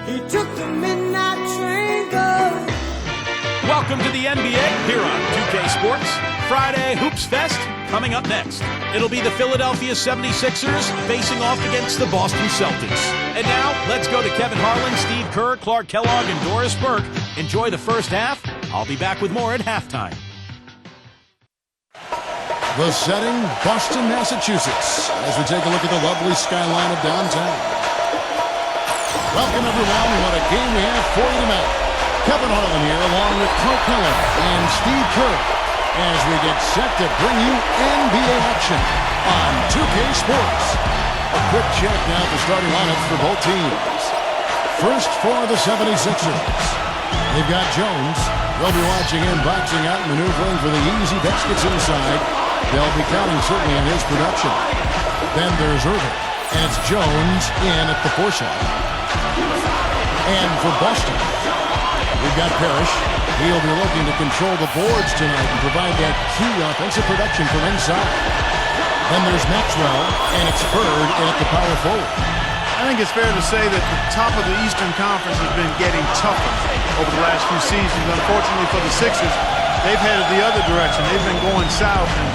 He took the midnight train going. Welcome to the NBA here on 2K Sports. Friday Hoops Fest coming up next. It'll be the Philadelphia 76ers facing off against the Boston Celtics. And now, let's go to Kevin Harlan, Steve Kerr, Clark Kellogg, and Doris Burke. Enjoy the first half. I'll be back with more at halftime. The setting, Boston, Massachusetts, as we take a look at the lovely skyline of downtown. Welcome, everyone. What a game we have for you tonight. Kevin Harlan here, along with Clark Kellogg and Steve Kerr, as we get set to bring you NBA action on 2K Sports. A quick check now for starting lineups for both teams. First for the 76ers. They've got Jones. They'll be watching him boxing out, maneuvering for the easy baskets inside. They'll be counting certainly on his production. Then there's Erving, and it's Jones in at the 4 slot. And for Boston, we've got Parish. He'll be looking to control the boards tonight and provide that key offensive production from inside. Then there's Maxwell, and it's Bird in at the power forward. I think it's fair to say that the top of the Eastern Conference has been getting tougher over the last few seasons. Unfortunately for the Sixers, they've headed the other direction. They've been going south, and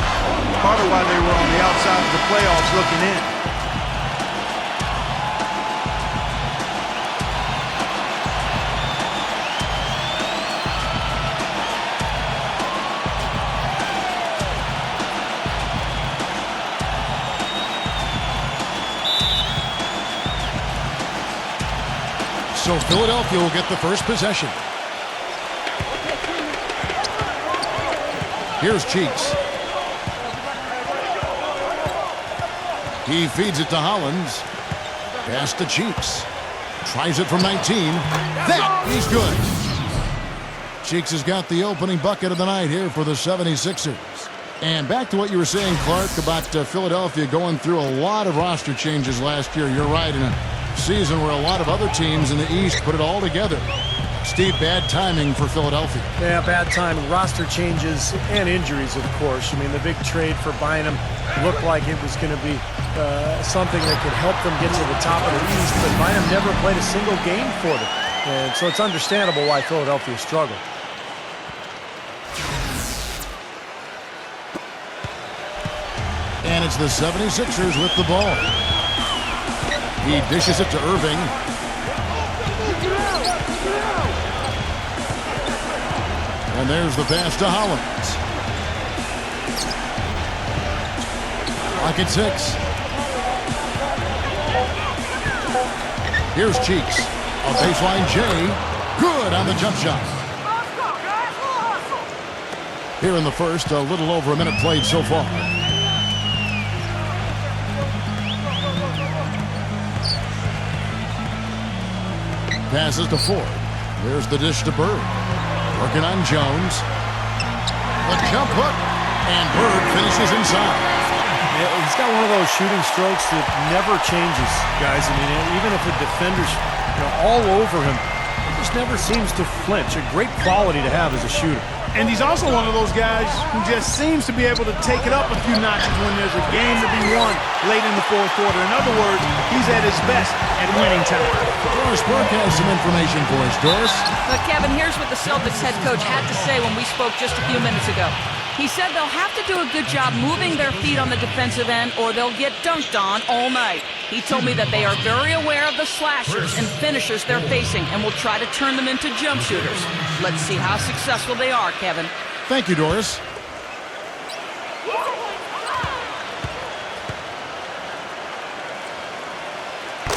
part of why they were on the outside of the playoffs looking in. So Philadelphia will get the first possession. Here's Cheeks. He feeds it to Hollins. Pass to Cheeks. Tries it from 19. That is good. Cheeks has got the opening bucket of the night here for the 76ers. And back to what you were saying, Clark, about Philadelphia going through a lot of roster changes last year. You're right, in a season where a lot of other teams in the East put it all together. Steve, bad timing for Philadelphia. Yeah, bad timing. Roster changes and injuries, of course. I mean, the big trade for Bynum looked like it was going to be something that could help them get to the top of the East, but Bynum never played a single game for them. And so it's understandable why Philadelphia struggled. And it's the 76ers with the ball. He dishes it to Erving. And there's the pass to Hollins. Clock at 6. Here's Cheeks. A baseline J. Good on the jump shot. Here in the first, a little over a minute played so far. Passes to Ford. There's the dish to Bird. Working on Jones. The jump hook. And Bird finishes inside. Yeah, he's got one of those shooting strokes that never changes, guys. I mean, even if a defender's all over him, it just never seems to flinch. A great quality to have as a shooter. And he's also one of those guys who just seems to be able to take it up a few notches when there's a game to be won late in the fourth quarter. In other words, he's at his best at winning time. Doris Burke has some information for us. Doris? But Kevin, here's what the Celtics head coach had to say when we spoke just a few minutes ago. He said they'll have to do a good job moving their feet on the defensive end or they'll get dunked on all night. He told me that they are very aware of the slashers and finishers they're facing and will try to turn them into jump shooters. Let's see how successful they are, Kevin. Thank you, Doris.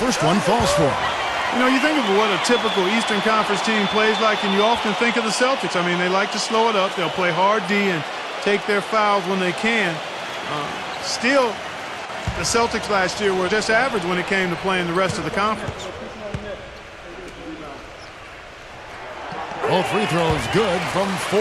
First one falls for him. You know, you think of what a typical Eastern Conference team plays like, and you often think of the Celtics. I mean, they like to slow it up. They'll play hard D and take their fouls when they can. Still, the Celtics last year were just average when it came to playing the rest of the conference. Both free throws good from 4.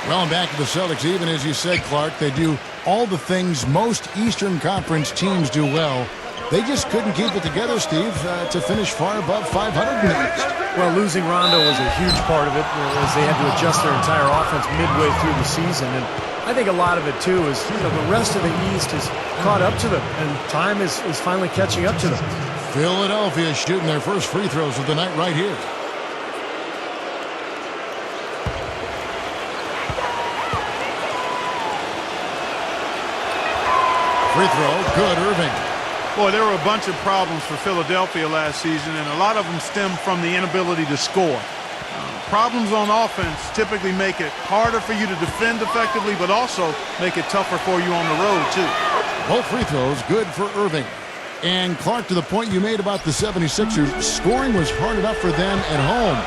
Well, back to the Celtics, even as you said, Clark, they do all the things most Eastern Conference teams do well. They just couldn't keep it together, Steve, to finish far above 500 in the East. Well, losing Rondo was a huge part of it as they had to adjust their entire offense midway through the season. And I think a lot of it, too, is the rest of the East has caught up to them, and time is finally catching up to them. Philadelphia shooting their first free throws of the night right here. Free throw, good, Erving. Boy, there were a bunch of problems for Philadelphia last season, and a lot of them stem from the inability to score. Problems on offense typically make it harder for you to defend effectively, but also make it tougher for you on the road, too. Both free throws good for Erving. And Clark, to the point you made about the 76ers, scoring was hard enough for them at home.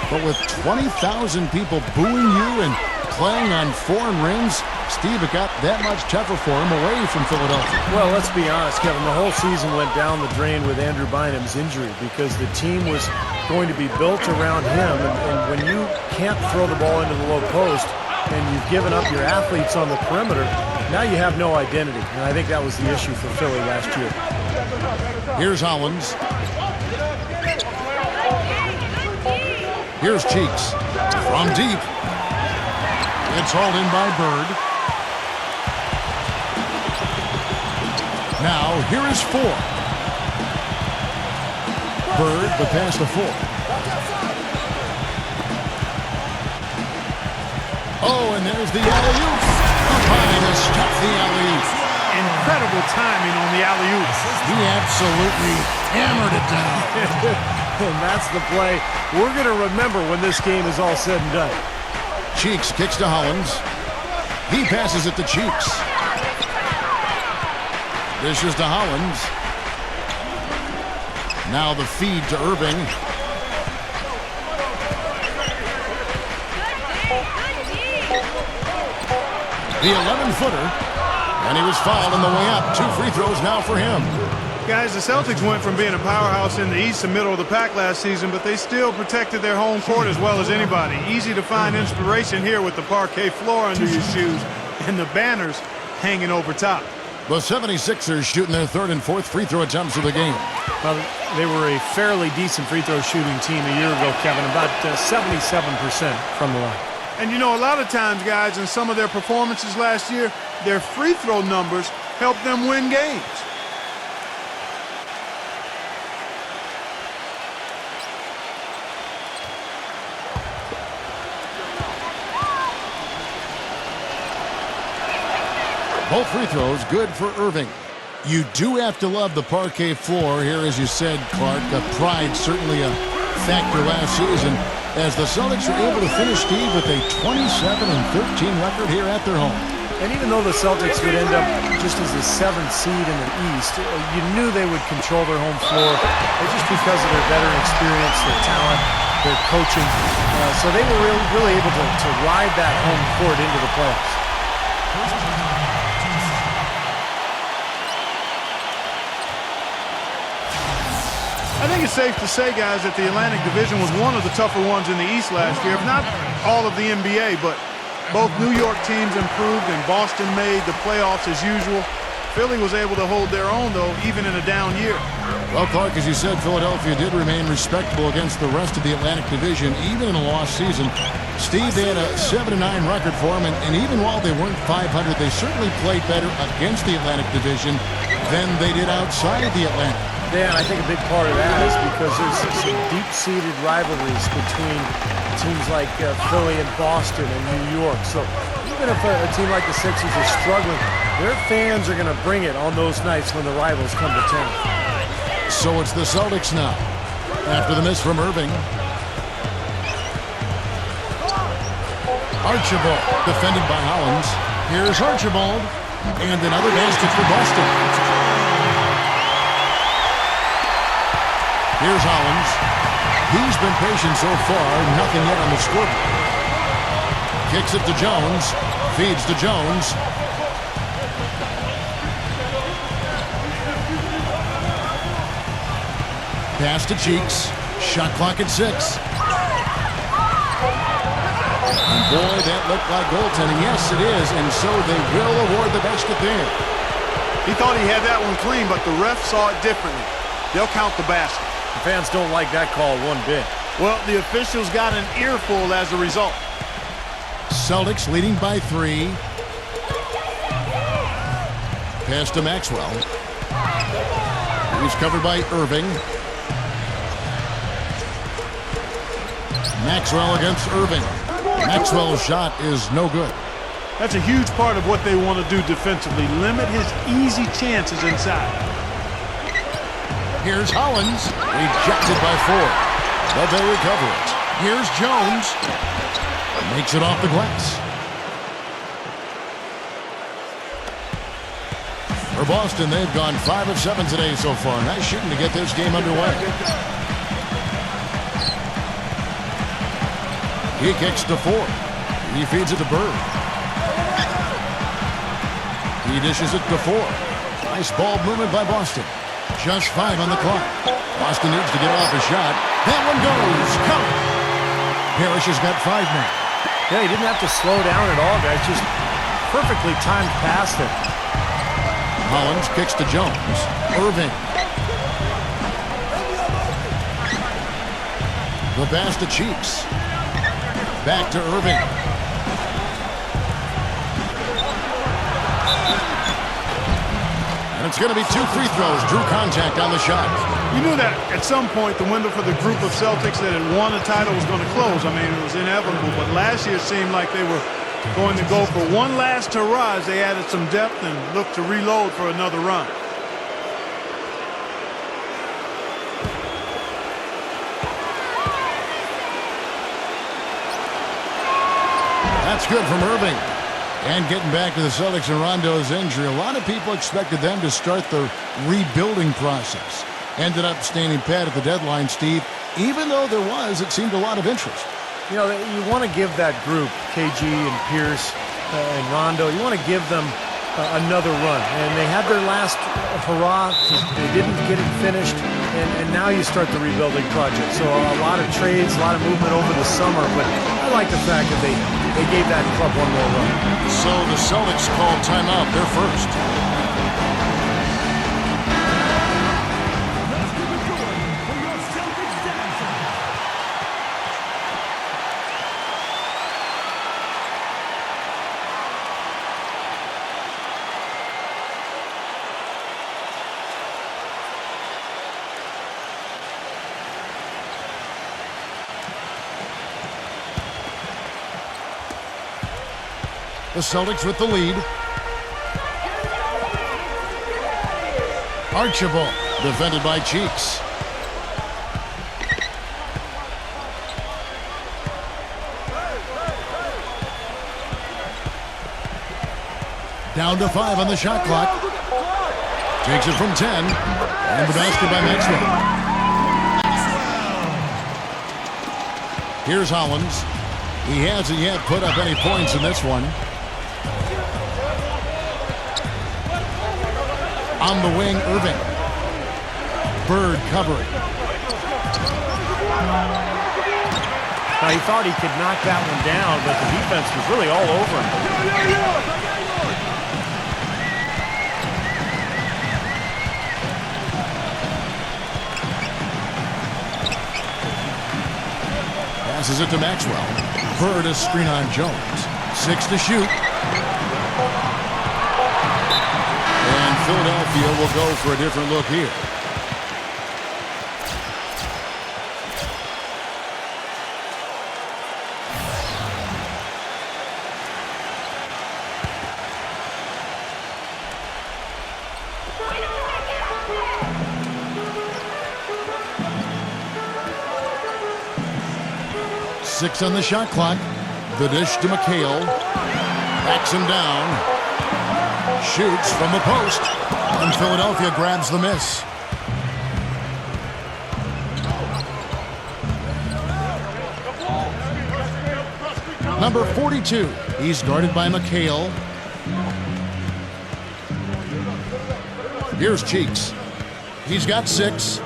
But with 20,000 people booing you and playing on foreign rims, Steve, it got that much tougher for him away from Philadelphia. Well, let's be honest, Kevin. The whole season went down the drain with Andrew Bynum's injury because the team was going to be built around him. And when you can't throw the ball into the low post and you've given up your athletes on the perimeter, now you have no identity. And I think that was the issue for Philly last year. Here's Hollins. Here's Cheeks. From deep. It's hauled in by Bird. Now, here is 4. Bird, the pass to 4. Oh, and there's the alley-oop. Up high to stop the alley-oop. Incredible timing on the alley-oop. He absolutely hammered it down. And that's the play we're going to remember when this game is all said and done. Cheeks kicks to Hollins. He passes it to Cheeks. Dishes to Hollins. Now the feed to Erving. The 11-footer. And he was fouled on the way up. 2 free throws now for him. Guys, the Celtics went from being a powerhouse in the East to middle of the pack last season, but they still protected their home court as well as anybody. Easy to find inspiration here with the parquet floor under your shoes and the banners hanging over top. The 76ers shooting their 3rd and 4th free throw attempts of the game. Well, they were a fairly decent free throw shooting team a year ago, Kevin, about 77% from the line. And you know, a lot of times, guys, in some of their performances last year, their free throw numbers helped them win games. Both free throws good for Erving. You do have to love the parquet floor here, as you said, Clark. Pride certainly a factor last season, as the Celtics were able to finish, Steve, with a 27-13 record here at their home. And even though the Celtics would end up just as the 7th seed in the East, you knew they would control their home floor just because of their veteran experience, their talent, their coaching. So they were really able to ride that home court into the playoffs. I think it's safe to say, guys, that the Atlantic Division was one of the tougher ones in the East last year, if not all of the NBA, but both New York teams improved and Boston made the playoffs as usual. Philly was able to hold their own, though, even in a down year. Well, Clark, as you said, Philadelphia did remain respectable against the rest of the Atlantic Division, even in a lost season. Steve, they had a 7-9 record for them, and even while they weren't 500, they certainly played better against the Atlantic Division than they did outside of the Atlantic. Yeah, and I think a big part of that is because there's some deep-seated rivalries between teams like Philly and Boston and New York. So even if a team like the Sixers is struggling, their fans are going to bring it on those nights when the rivals come to town. So it's the Celtics now, after the miss from Erving. Archibald, defended by Hollins. Here's Archibald, and another basket for Boston. Here's Hollins. He's been patient so far, nothing yet on the scoreboard. Kicks it to Jones, feeds to Jones. Pass to Cheeks, shot clock at 6. And boy, that looked like goaltending. Yes, it is, and so they will award the basket there. He thought he had that one clean, but the ref saw it differently. They'll count the basket. The fans don't like that call one bit. Well, the officials got an earful as a result. Celtics leading by 3. Pass to Maxwell. He's covered by Erving. Maxwell against Erving. Maxwell's shot is no good. That's a huge part of what they want to do defensively. Limit his easy chances inside. Here's Hollins. Rejected by Ford. But they recover it. Here's Jones. Makes it off the glass. For Boston, they've gone 5 of 7 today so far. Nice shooting to get this game underway. He kicks to Ford. He feeds it to Bird. He dishes it to Ford. Nice ball movement by Boston. Just 5 on the clock. Boston needs to get off a shot. That one goes. Count. Parish has got 5 now. Yeah, he didn't have to slow down at all, guys. Just perfectly timed pass there. Hollins kicks to Jones. Erving. The pass to Cheeks. Back to Erving. And it's going to be 2 free throws. Drew contact on the shot. You knew that at some point the window for the group of Celtics that had won a title was going to close. I mean, it was inevitable. But last year it seemed like they were going to go for one last hurrah as they added some depth and looked to reload for another run. That's good from Erving. And getting back to the Celtics and Rondo's injury, a lot of people expected them to start the rebuilding process. Ended up standing pat at the deadline, Steve. Even though there was, it seemed, a lot of interest. You know, you want to give that group, KG and Pierce and Rondo, you want to give them another run. And they had their last hurrah. They didn't get it finished. And now you start the rebuilding project. So a lot of trades, a lot of movement over the summer. But I like the fact that they gave that club one more run. So the Celtics called timeout. They're first. The Celtics with the lead. Archibald, defended by Cheeks. Down to 5 on the shot clock. Takes it from 10. And the basket by Maxwell. Here's Hollins. He hasn't yet put up any points in this one. On the wing, Erving. Bird covering. Now, he thought he could knock that one down, but the defense was really all over him. Passes it to Maxwell. Bird a screen on Jones. 6 to shoot. And Philadelphia will go for a different look here. Six on the shot clock. The dish to McHale. Backs him down. Shoots from the post. And Philadelphia grabs the miss. Number 42. He's guarded by McHale. Here's Cheeks. He's got 6.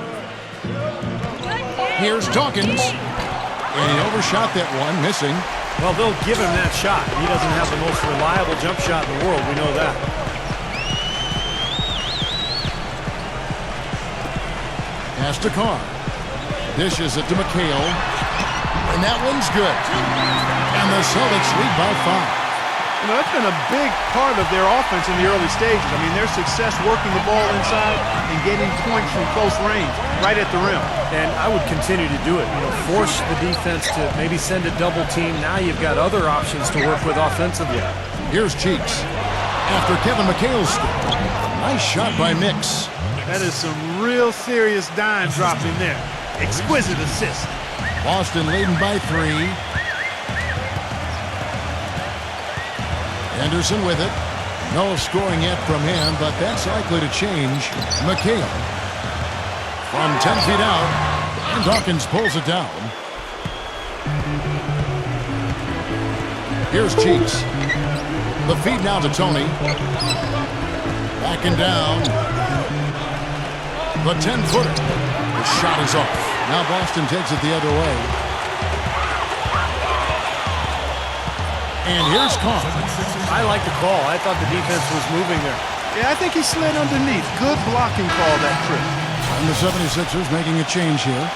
Here's Dawkins. And he overshot that one, missing. Well, they'll give him that shot. He doesn't have the most reliable jump shot in the world. We know that. Pass to Carr. Dishes it to McHale. And that one's good. And the Celtics lead by 5. You know, that's been a big part of their offense in the early stages. I mean, their success working the ball inside and getting points from close range, right at the rim. And I would continue to do it. You know, force the defense to maybe send a double team. Now you've got other options to work with offensively. Here's Cheeks after Kevin McHale's steal. Nice shot by Mix. That is some real serious dime dropping there. Exquisite assist. Boston leading by 3. Henderson with it. No scoring yet from him, but that's likely to change. McHale from 10 feet out, and Dawkins pulls it down. Here's Cheeks. The feed now to Toney. Backing down. The 10-footer. The shot is off. Now Boston takes it the other way. And here's Kahn. I like the call. I thought the defense was moving there. Yeah, I think he slid underneath. Good blocking call that trip. And the 76ers making a change here.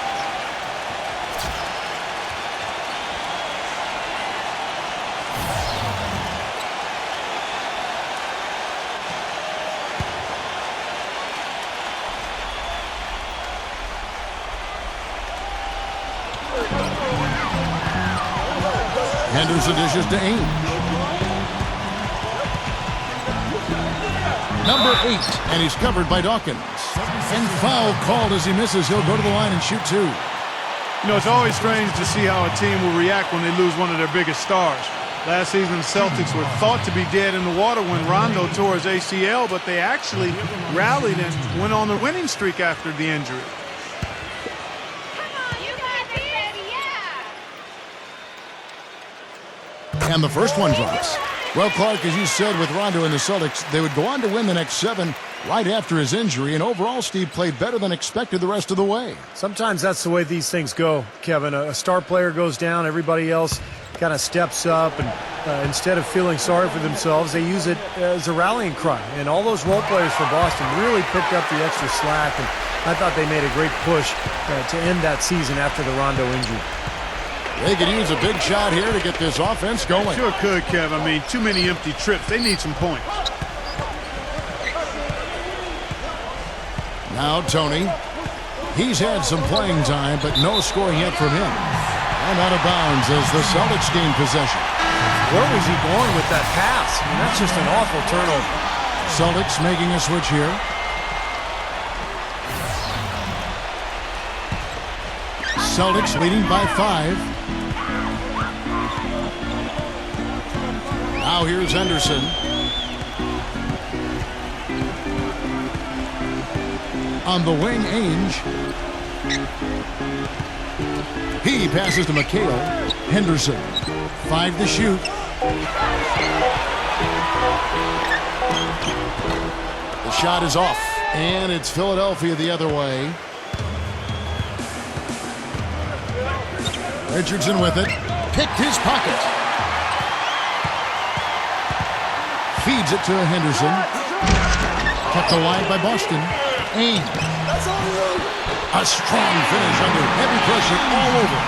Henderson dishes to Ainge. Number 8, and he's covered by Dawkins. And foul called as he misses. He'll go to the line and shoot 2. You know, it's always strange to see how a team will react when they lose one of their biggest stars. Last season, the Celtics were thought to be dead in the water when Rondo tore his ACL, but they actually rallied and went on the winning streak after the injury. And the first one drops. Well, Clark, as you said, with Rondo and the Celtics, they would go on to win the next 7 right after his injury. And overall, Steve played better than expected the rest of the way. Sometimes that's the way these things go, Kevin. A star player goes down, everybody else kind of steps up, and instead of feeling sorry for themselves, they use it as a rallying cry. And all those role players for Boston really picked up the extra slack, and I thought they made a great push to end that season after the Rondo injury. They could use a big shot here to get this offense going. Sure could, Kev. I mean, too many empty trips. They need some points. Now Toney. He's had some playing time, but no scoring yet from him. And out of bounds as the Celtics gain possession. Where was he going with that pass? I mean, that's just an awful turnover. Celtics making a switch here. Celtics leading by 5. Now here's Henderson. On the wing, Ainge. He passes to McHale. Henderson. 5 to shoot. The shot is off. And it's Philadelphia the other way. Richardson with it. Picked his pocket. Feeds it to Henderson. Kept alive by Boston. Ainge. A strong finish under heavy pressure all over.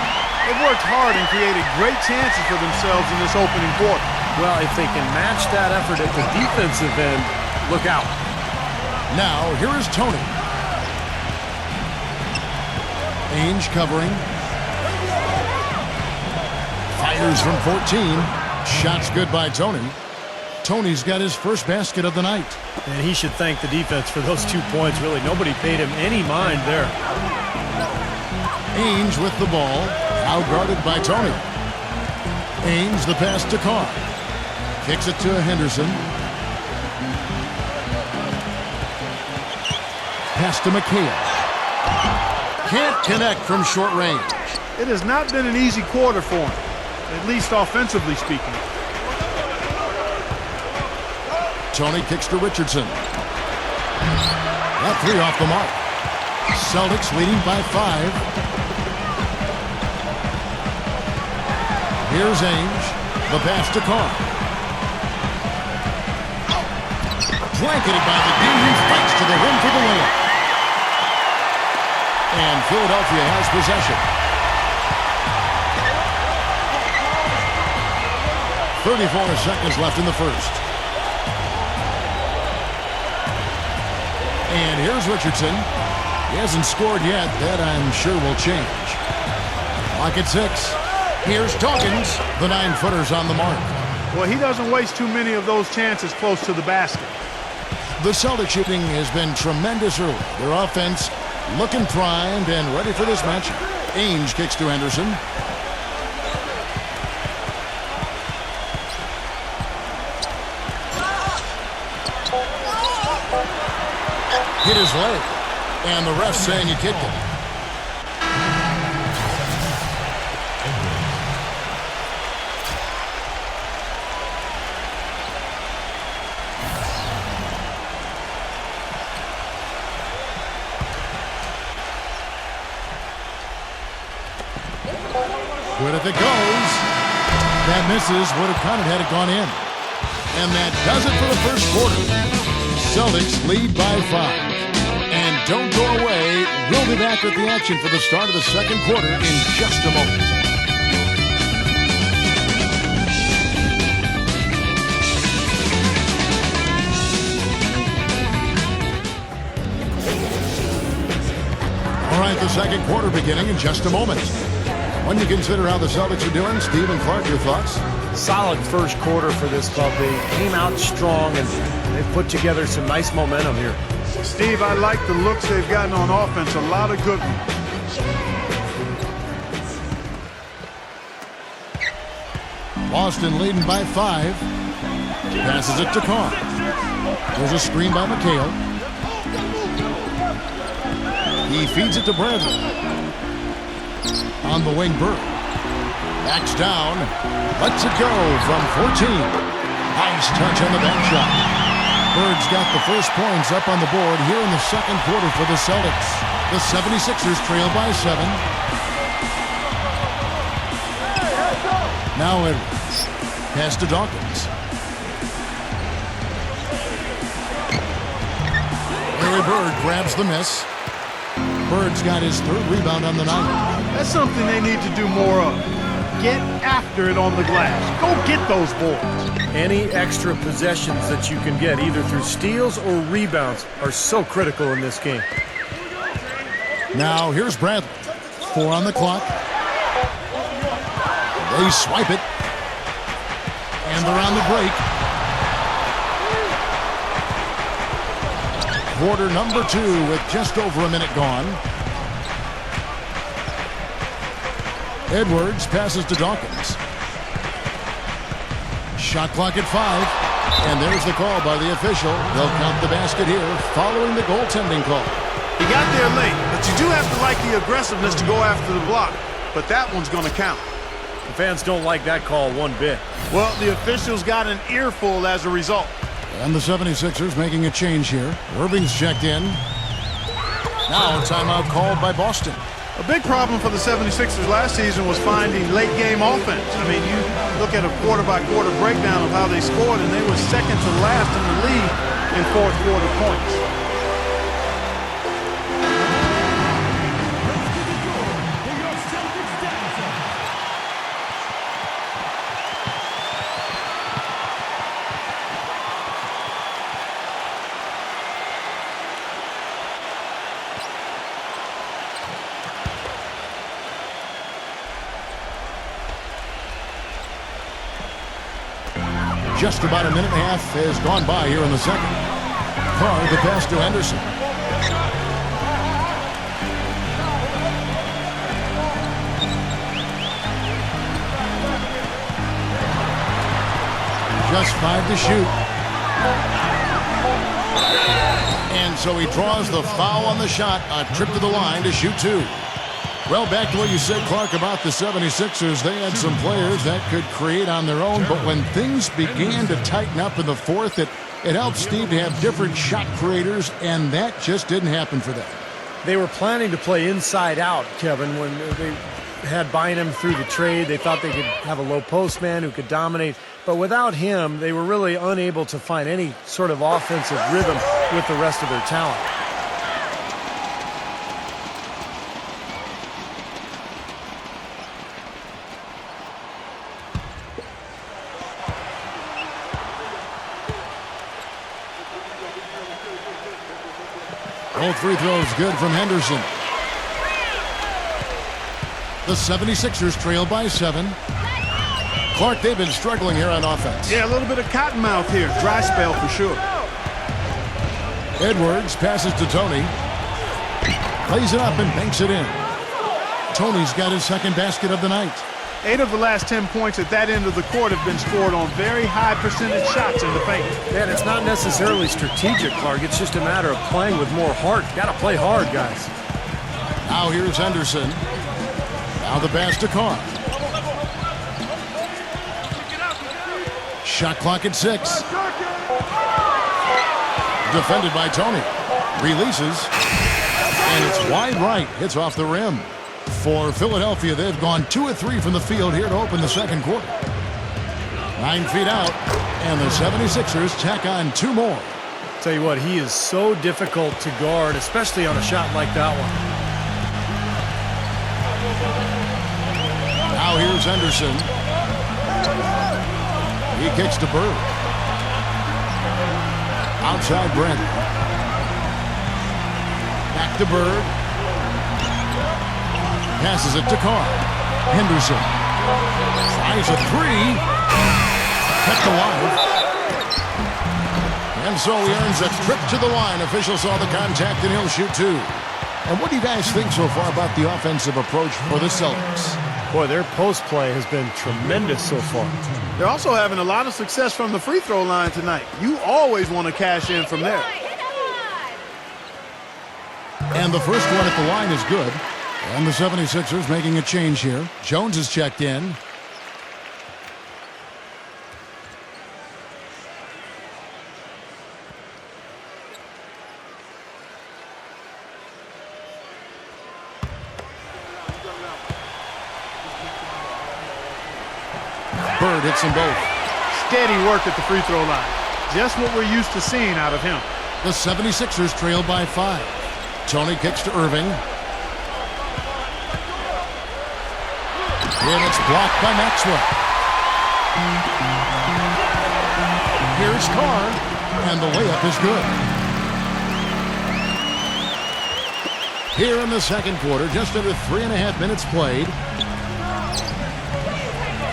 They've worked hard and created great chances for themselves in this opening quarter. Well, if they can match that effort at the defensive end, look out. Now, here is Toney. Ainge covering. Fires from 14. Shots good by Toney. Toney's got his first basket of the night. And he should thank the defense for those 2 points, really. Nobody paid him any mind there. Ainge with the ball. Now guarded by Toney. Ainge the pass to Carr. Kicks it to Henderson. Pass to McHale. Can't connect from short range. It has not been an easy quarter for him, at least offensively speaking. Toney kicks to Richardson. That 3 off the mark. Celtics leading by 5. Here's Ainge. The pass to Carr. Blanketed by the D, who fights to the rim for the layup. And Philadelphia has possession. 34 seconds left in the first. And here's Richardson. He hasn't scored yet. That, I'm sure, will change. Clock at 6. Here's Dawkins. The 9-footer's on the mark. Well, he doesn't waste too many of those chances close to the basket. The Celtics shooting has been tremendous early. Their offense looking primed and ready for this matchup. Ainge kicks to Henderson. Hit his leg. And the ref saying he kicked him. Good if it goes. That misses. Would have counted had it gone in. And that does it for the first quarter. Celtics lead by 5. And don't go away. We'll be back with the action for the start of the second quarter in just a moment. All right, the second quarter beginning in just a moment. When you consider how the Celtics are doing, Steve and Clark, your thoughts? Solid first quarter for this club. They came out strong, and they put together some nice momentum here. Steve, I like the looks they've gotten on offense. A lot of good ones. Boston leading by 5. Passes it to Carr. There's a screen by McHale. He feeds it to Bradley. On the wing, Bird. Backs down. Lets it go from 14. Nice touch on the back shot. Bird's got the first points up on the board here in the second quarter for the Celtics. The 76ers trail by 7. Now Edwards. Pass to Dawkins. Larry Bird grabs the miss. Bird's got his 3rd rebound on the night. That's something they need to do more of. Get after it on the glass. Go get those boards. Any extra possessions that you can get, either through steals or rebounds, are so critical in this game. Now here's Bradley. 4 on the clock. They swipe it. And they're on the break. Quarter number 2 with just over a minute gone. Edwards passes to Dawkins. Shot clock at 5. And there's the call by the official. They'll count the basket here following the goaltending call. He got there late, but you do have to like the aggressiveness to go after the block. But that one's going to count. The fans don't like that call one bit. Well, the officials got an earful as a result. And the 76ers making a change here. Erving's checked in. Now a timeout called by Boston. A big problem for the 76ers last season was finding late-game offense. I mean, you look at a quarter-by-quarter breakdown of how they scored, and they were second to last in the league in fourth-quarter points. Just about a minute and a half has gone by here in the second. Carr, the pass to Henderson. Just 5 to shoot. And so he draws the foul on the shot. A trip to the line to shoot 2. Well, back to what you said, Clark, about the 76ers. They had some players that could create on their own, but when things began to tighten up in the fourth, it helped Steve to have different shot creators, and that just didn't happen for them. They were planning to play inside out, Kevin, when they had Bynum through the trade. They thought they could have a low post man who could dominate, but without him, they were really unable to find any sort of offensive rhythm with the rest of their talent. Both free throws good from Henderson. The 76ers trail by 7. Clark, they've been struggling here on offense. Yeah, a little bit of cottonmouth here. Dry spell for sure. Edwards passes to Toney. Plays it up and banks it in. Toney's got his second basket of the night. 8 of the last 10 points at that end of the court have been scored on very high percentage shots in the paint. Man, it's not necessarily strategic, Clark. It's just a matter of playing with more heart. Got to play hard, guys. Now here's Henderson. Now the pass to Carr. Shot clock at 6. Defended by Toney. Releases. And it's wide right. Hits off the rim. For Philadelphia, they've gone 2 of 3 from the field here to open the second quarter. 9 feet out. And the 76ers tack on 2 more. Tell you what, he is so difficult to guard, especially on a shot like that one. Now here's Henderson. He kicks to Bird. Outside Brent. Back to Bird. Passes it to Carr. Henderson. Tries a 3. Kept alive. And so he earns a trip to the line. Official saw the contact and he'll shoot 2. And what do you guys think so far about the offensive approach for the Celtics? Boy, their post play has been tremendous so far. They're also having a lot of success from the free throw line tonight. You always want to cash in from there. And the first one at the line is good. And the 76ers making a change here. Jones is checked in. Bird hits them both. Steady work at the free throw line. Just what we're used to seeing out of him. The 76ers trail by 5. Toney kicks to Erving. And it's blocked by Maxwell. Here's Carr. And the layup is good. Here in the second quarter, just under 3.5 minutes played.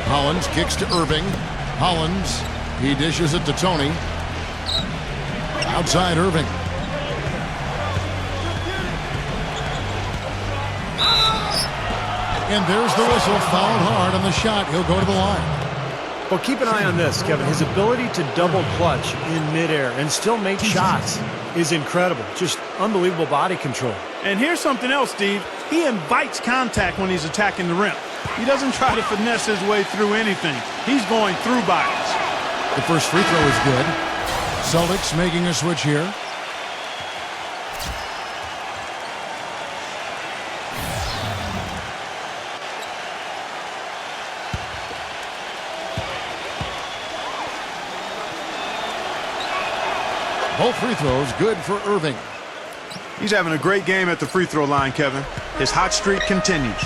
Hollins kicks to Erving. Hollins, he dishes it to Toney. Outside Erving. And there's the whistle, fouled hard on the shot. He'll go to the line. Well, keep an eye on this, Kevin. His ability to double clutch in midair and still make shots is incredible. Just unbelievable body control. And here's something else, Steve. He invites contact when he's attacking the rim. He doesn't try to finesse his way through anything. He's going through bodies. The first free throw is good. Celtics making a switch here. Both free throws good for Erving. He's having a great game at the free throw line, Kevin. His hot streak continues.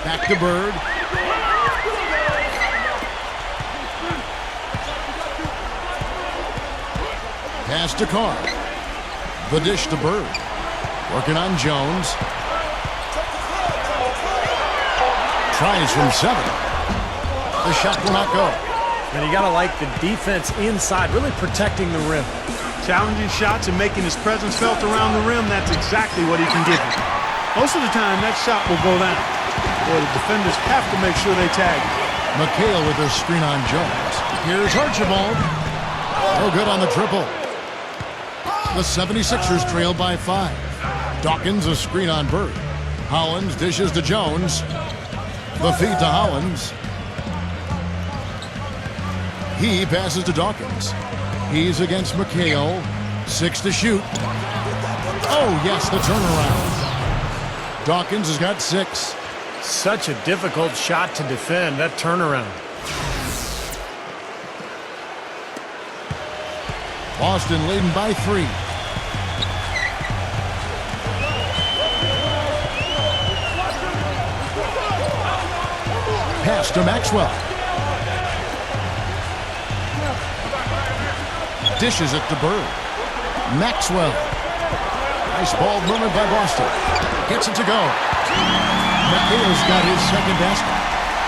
Back to Bird. Pass to Carr. The dish to Bird. Working on Jones. Tries from 7. The shot will not go. And you got to like the defense inside, really protecting the rim. Challenging shots and making his presence felt around the rim, that's exactly what he can give you. Most of the time, that shot will go down. Well, the defenders have to make sure they tag him. McHale with a screen on Jones. Here's Archibald. No good on the triple. The 76ers trail by 5. Dawkins a screen on Bird. Hollins dishes to Jones. The feed to Hollins. He passes to Dawkins. He's against McHale. 6 to shoot. Oh, yes, the turnaround. Dawkins has got 6. Such a difficult shot to defend, that turnaround. Boston leading by 3. Pass to Maxwell. Dishes it to Bird. Maxwell. Nice ball movement by Boston. Gets it to go. McHale's got his second basket.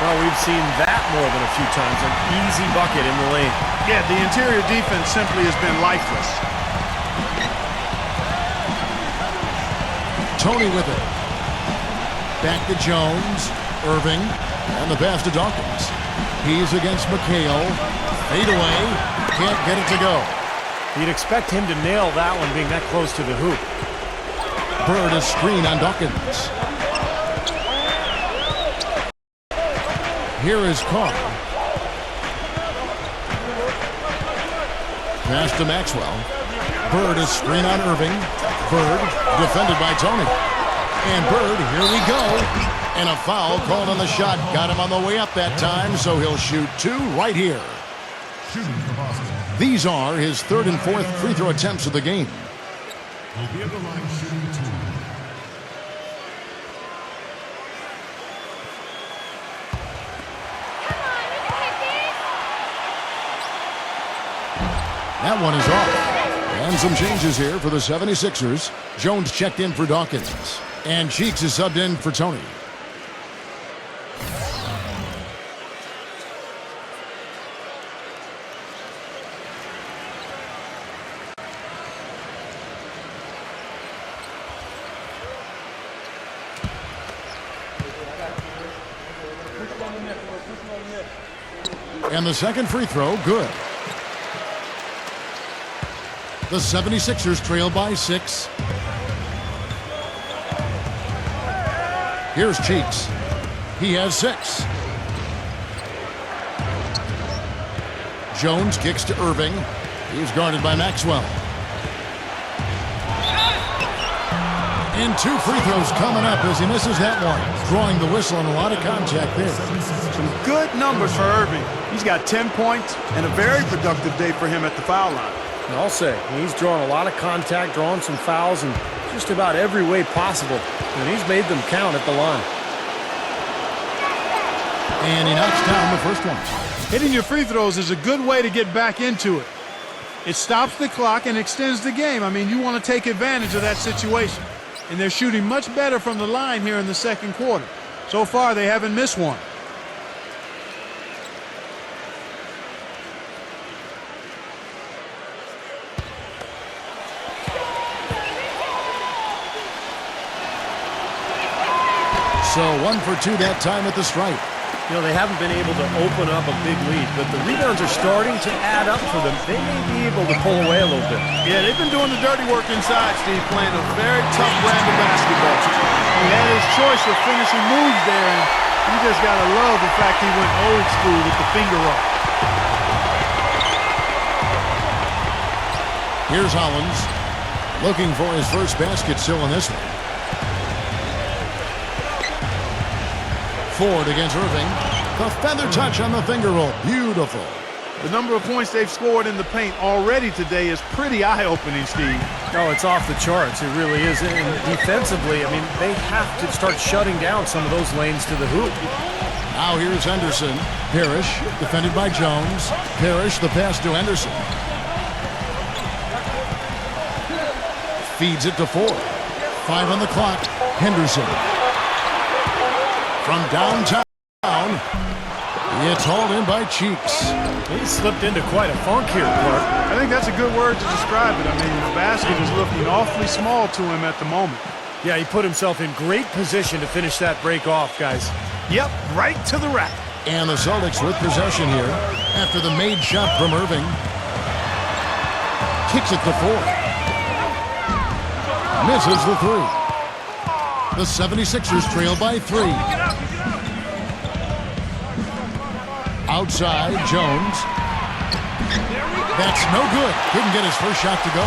Well, we've seen that more than a few times. An easy bucket in the lane. Yeah, the interior defense simply has been lifeless. Toney with it. Back to Jones. Erving. And the pass to Dawkins. He's against McHale. Fade away. Can't get it to go. You'd expect him to nail that one being that close to the hoop. Bird a screen on Dawkins. Here is Carr. Pass to Maxwell. Bird a screen on Erving. Bird defended by Toney. And Bird, here we go. And a foul called on the shot. Got him on the way up that time, so he'll shoot two right here. These are his third and fourth free throw attempts of the game. Will be at the line shooting two. That one is off. And some changes here for the 76ers. Jones checked in for Dawkins. And Cheeks is subbed in for Toney. And the second free throw, good. The 76ers trail by 6. Here's Cheeks. He has 6. Jones kicks to Erving. He's guarded by Maxwell. And two free throws coming up as he misses that one. Drawing the whistle and a lot of contact there. Some good numbers for Erving. He's got 10 points and a very productive day for him at the foul line. And I'll say, he's drawn a lot of contact, drawing some fouls in just about every way possible. And he's made them count at the line. And he knocks down the first one. Hitting your free throws is a good way to get back into it. It stops the clock and extends the game. I mean, you want to take advantage of that situation. And they're shooting much better from the line here in the second quarter. So far, they haven't missed one. So 1 for 2 that time at the stripe. You know, they haven't been able to open up a big lead, but the rebounds are starting to add up for them. They may be able to pull away a little bit. Yeah, they've been doing the dirty work inside, Steve, playing a very tough brand of basketball. He had his choice of finishing moves there, and you just got to love the fact he went old school with the finger roll. Here's Hollins looking for his first basket still in this one. Ford against Erving. The feather touch on the finger roll. Beautiful. The number of points they've scored in the paint already today is pretty eye-opening, Steve. Oh, it's off the charts. It really is. And defensively, I mean, they have to start shutting down some of those lanes to the hoop. Now here's Henderson. Parish defended by Jones. Parish the pass to Henderson. Feeds it to Ford. 5 on the clock. Henderson. From downtown, it's hauled in by Cheeks. He slipped into quite a funk here, Clark. I think that's a good word to describe it. I mean, the basket is looking awfully small to him at the moment. Yeah, he put himself in great position to finish that break off, guys. Yep, right to the rack. And the Celtics with possession here after the made shot from Erving. Kicks it to Ford. Misses the 3. The 76ers trail by 3. Outside, Jones. That's no good. Couldn't get his first shot to go.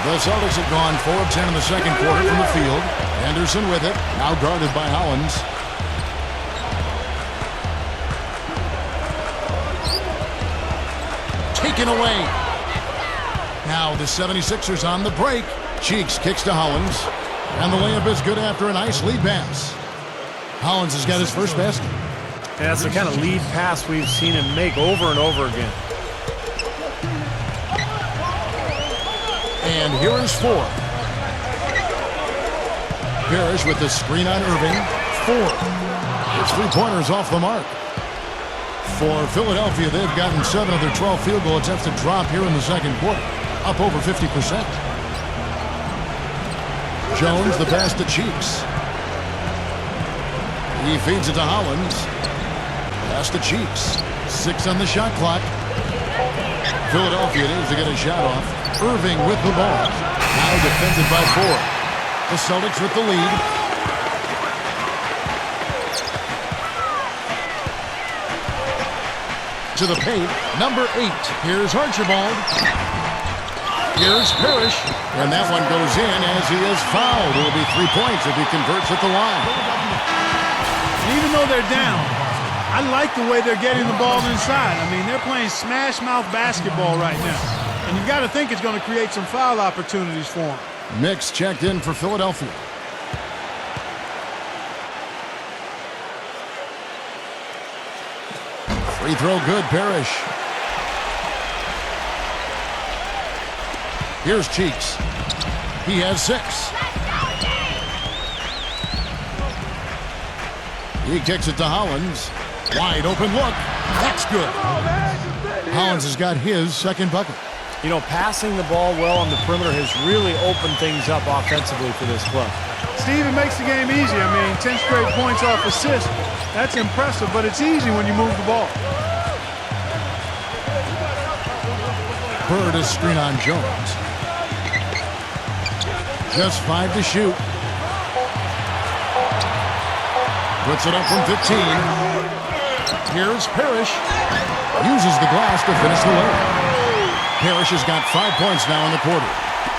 The Celtics have gone 4 of 10 in the second quarter from the field. Henderson with it, now guarded by Hollins. Taken away. Now the 76ers on the break. Cheeks kicks to Hollins. And the layup is good after a nice lead pass. Hollins has got his first basket. Yeah, that's the kind of lead pass we've seen him make over and over again. And here is 4. Parish with the screen on Erving. 4. It's 3-pointers off the mark. For Philadelphia, they've gotten 7 of their 12 field goal attempts to drop here in the second quarter, up over 50%. Jones, the pass to Cheeks. He feeds it to Hollins. Pass to Cheeks. 6 on the shot clock. Philadelphia needs to get a shot off. Erving with the ball. Now defended by 4. The Celtics with the lead. To the paint, number 8. Here's Archibald. Here's Parish. And that one goes in as he is fouled. It'll be 3 points if he converts at the line. And even though they're down, I like the way they're getting the ball inside. I mean, they're playing smash-mouth basketball right now. And you've got to think it's going to create some foul opportunities for them. Mix checked in for Philadelphia. Free throw good, Parish. Here's Cheeks. He has 6. He kicks it to Hollins. Wide open look. That's good. Hollins has got his second bucket. You know, passing the ball well on the perimeter has really opened things up offensively for this club. Steve, it makes the game easy. I mean, 10 straight points off assist. That's impressive, but it's easy when you move the ball. Bird is screen on Jones. Just 5 to shoot. Puts it up from 15. Here's Parish. Uses the glass to finish the layup. Parish has got 5 points now in the quarter.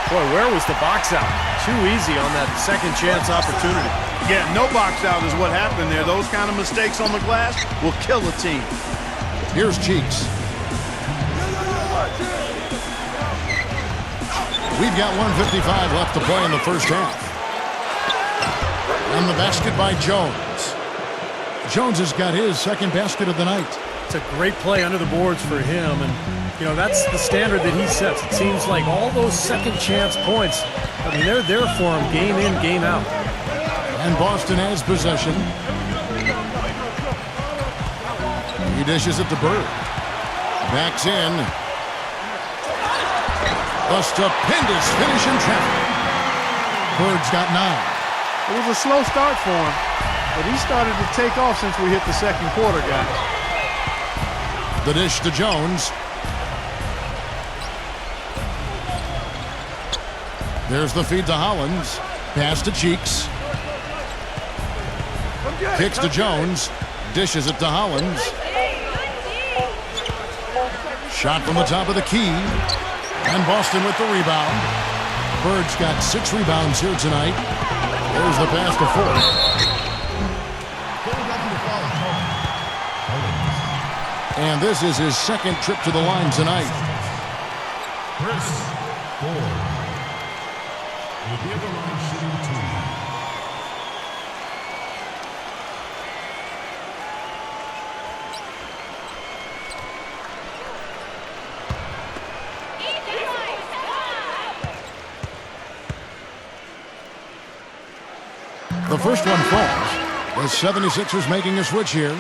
Boy, where was the box out? Too easy on that second chance opportunity. Yeah, no box out is what happened there. Those kind of mistakes on the glass will kill a team. Here's Cheeks. We've got 1:55 left to play in the first half. And the basket by Jones. Jones has got his second basket of the night. It's a great play under the boards for him, and you know, that's the standard that he sets. It seems like all those second chance points, I mean, they're there for him game in, game out. And Boston has possession. He dishes it to Bird. Backs in. A stupendous finish in traffic. Bird's got 9. It was a slow start for him, but he started to take off since we hit the second quarter, guys. The dish to Jones. There's the feed to Hollins. Pass to Cheeks. Kicks to Jones. Dishes it to Hollins. Shot from the top of the key. And Boston with the rebound. Bird's got 6 rebounds here tonight. There's the pass to Ford. And this is his second trip to the line tonight. Chris Ford will be at the line shooting 2. The first one falls. The 76ers making a switch here.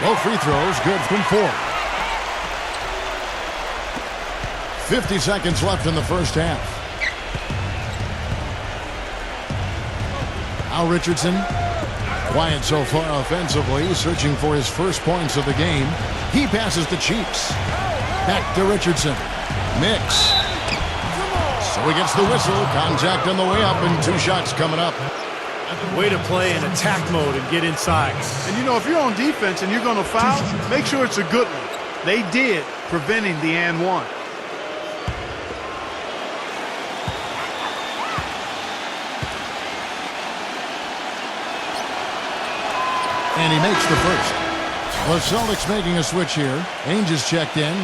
Both free throws good from 4. 50 seconds left in the first half. Al Richardson, quiet so far offensively, searching for his first points of the game. He passes to Cheeks. Back to Richardson. Mix. So he gets the whistle. Contact on the way up and 2 shots coming up. Way to play in attack mode and get inside. And you know, if you're on defense and you're going to foul, make sure it's a good one. They did, preventing the and one. And he makes the first. The Celtics making a switch here. Ainge is checked in.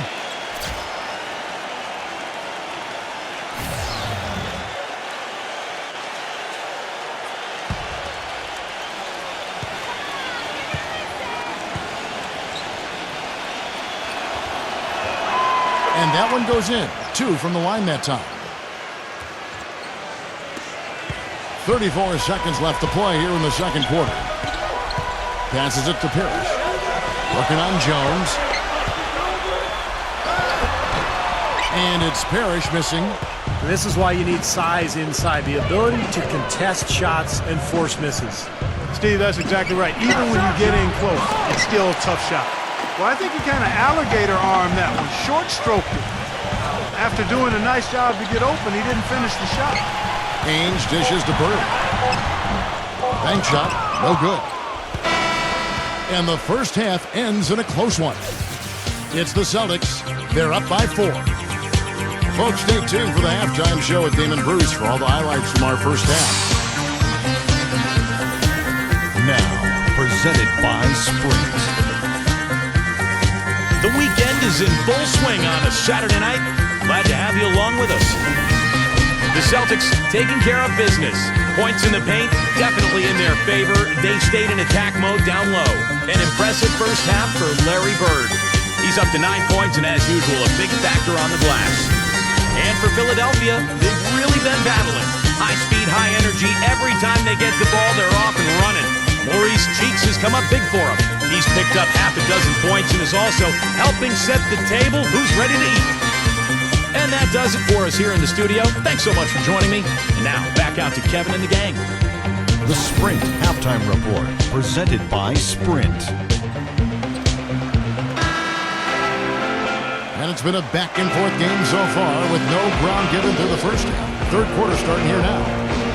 And that one goes in. 2 from the line that time. 34 seconds left to play here in the second quarter. Passes it to Parish. Working on Jones. And it's Parish missing. This is why you need size inside. The ability to contest shots and force misses. Steve, that's exactly right. Even when you get in close, it's still a tough shot. Well, I think he kind of alligator armed that one. Short stroked it. After doing a nice job to get open, he didn't finish the shot. Ainge dishes to Bird. Bank shot, no good. And the first half ends in a close one. It's the Celtics. They're up by 4. Folks, stay tuned for the halftime show with Damon Bruce for all the highlights from our first half. Now, presented by Sprint. The weekend is in full swing on a Saturday night. Glad to have you along with us. The Celtics taking care of business. Points in the paint, definitely in their favor. They stayed in attack mode down low. An impressive first half for Larry Bird. He's up to 9 points and, as usual, a big factor on the glass. And for Philadelphia, they've really been battling. High speed, high energy. Every time they get the ball, they're off and running. Maurice Cheeks has come up big for him. He's picked up half a dozen points and is also helping set the table. Who's ready to eat? And that does it for us here in the studio. Thanks so much for joining me. And now, back out to Kevin and the gang. The Sprint Halftime Report, presented by Sprint. And it's been a back-and-forth game so far with no ground given through the first half. Third quarter starting here now.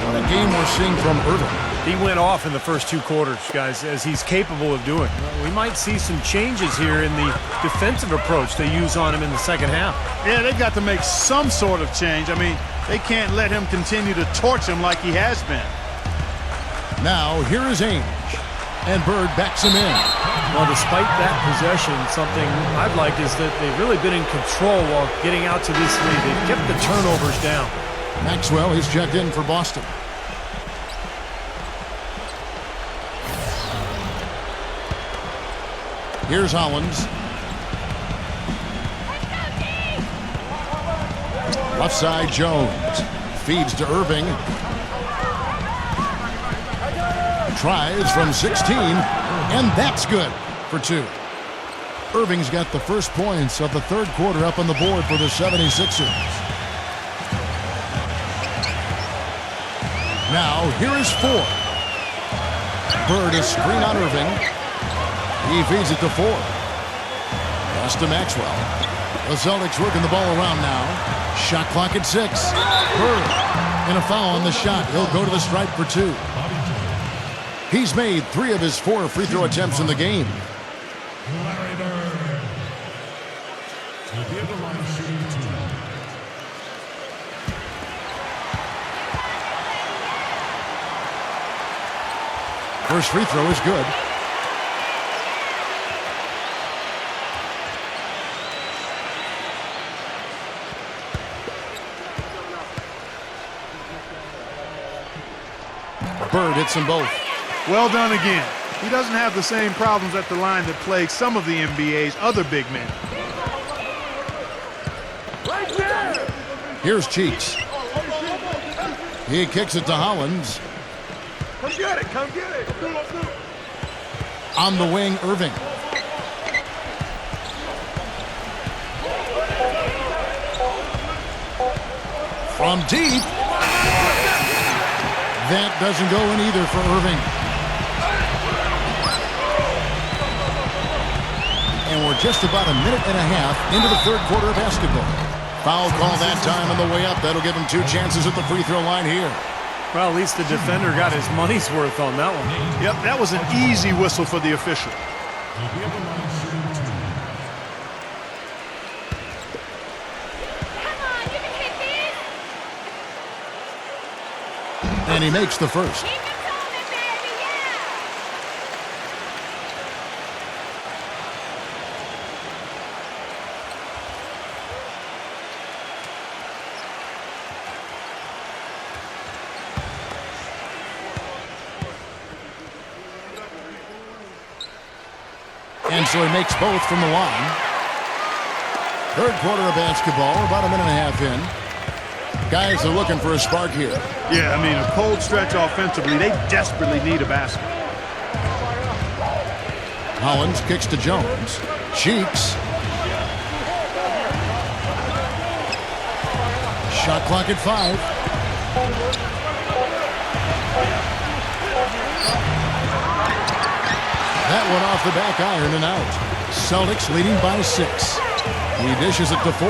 What a game we're seeing from Erving. He went off in the first 2 quarters, guys, as he's capable of doing. We might see some changes here in the defensive approach they use on him in the second half. Yeah, they've got to make some sort of change. I mean, they can't let him continue to torch him like he has been. Now, here is Ainge. And Bird backs him in. Well, despite that possession, something I've liked is that they've really been in control while getting out to this lead. They've kept the turnovers down. Maxwell is checked in for Boston. Here's Hollins. Left side, Jones. Feeds to Erving. Tries from 16, and that's good for 2. Erving's got the first points of the third quarter up on the board for the 76ers. Now, here is 4. Bird is screen on Erving. He feeds it to 4. Pass to Maxwell. The Celtics working the ball around now. Shot clock at 6. Bird and a foul on the shot. He'll go to the stripe for 2. He's made 3 of his 4 free throw attempts in the game. Larry Bird. To give the line shooting 2. First free throw is good. Bird hits them both. Well done again. He doesn't have the same problems at the line that plague some of the NBA's other big men. Right there! Here's Cheeks. He kicks it to Hollins. Come get it, come get it. On the wing, Erving. From deep. That doesn't go in either for Erving. And we're just about a minute and a half into the third quarter of basketball. Foul call that time on the way up. That'll give him 2 chances at the free throw line here. Well, at least the defender got his money's worth on that one. Yep, that was an easy whistle for the official. To give the line shooting 2. And he makes the first. And so he makes both from the line. Third quarter of basketball, about a minute and a half in. Guys are looking for a spark here. Yeah, I mean, a cold stretch offensively. They desperately need a basket. Hollins kicks to Jones. Cheeks. Shot clock at 5. That one off the back iron and out. Celtics leading by 6. He dishes it to 4.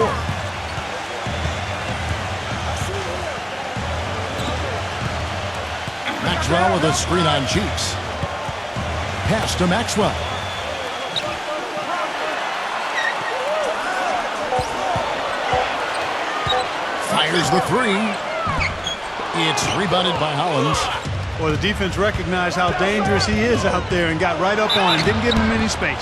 Maxwell with a screen on Cheeks. Pass to Maxwell. Fires the 3. It's rebounded by Hollins. Well, the defense recognized how dangerous he is out there and got right up on him. Didn't give him any space.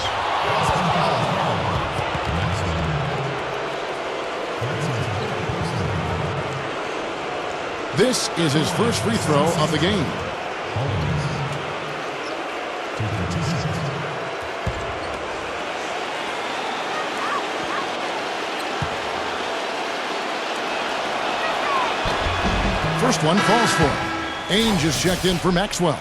This is his first free throw of the game. First one falls for him. Ainge is checked in for Maxwell.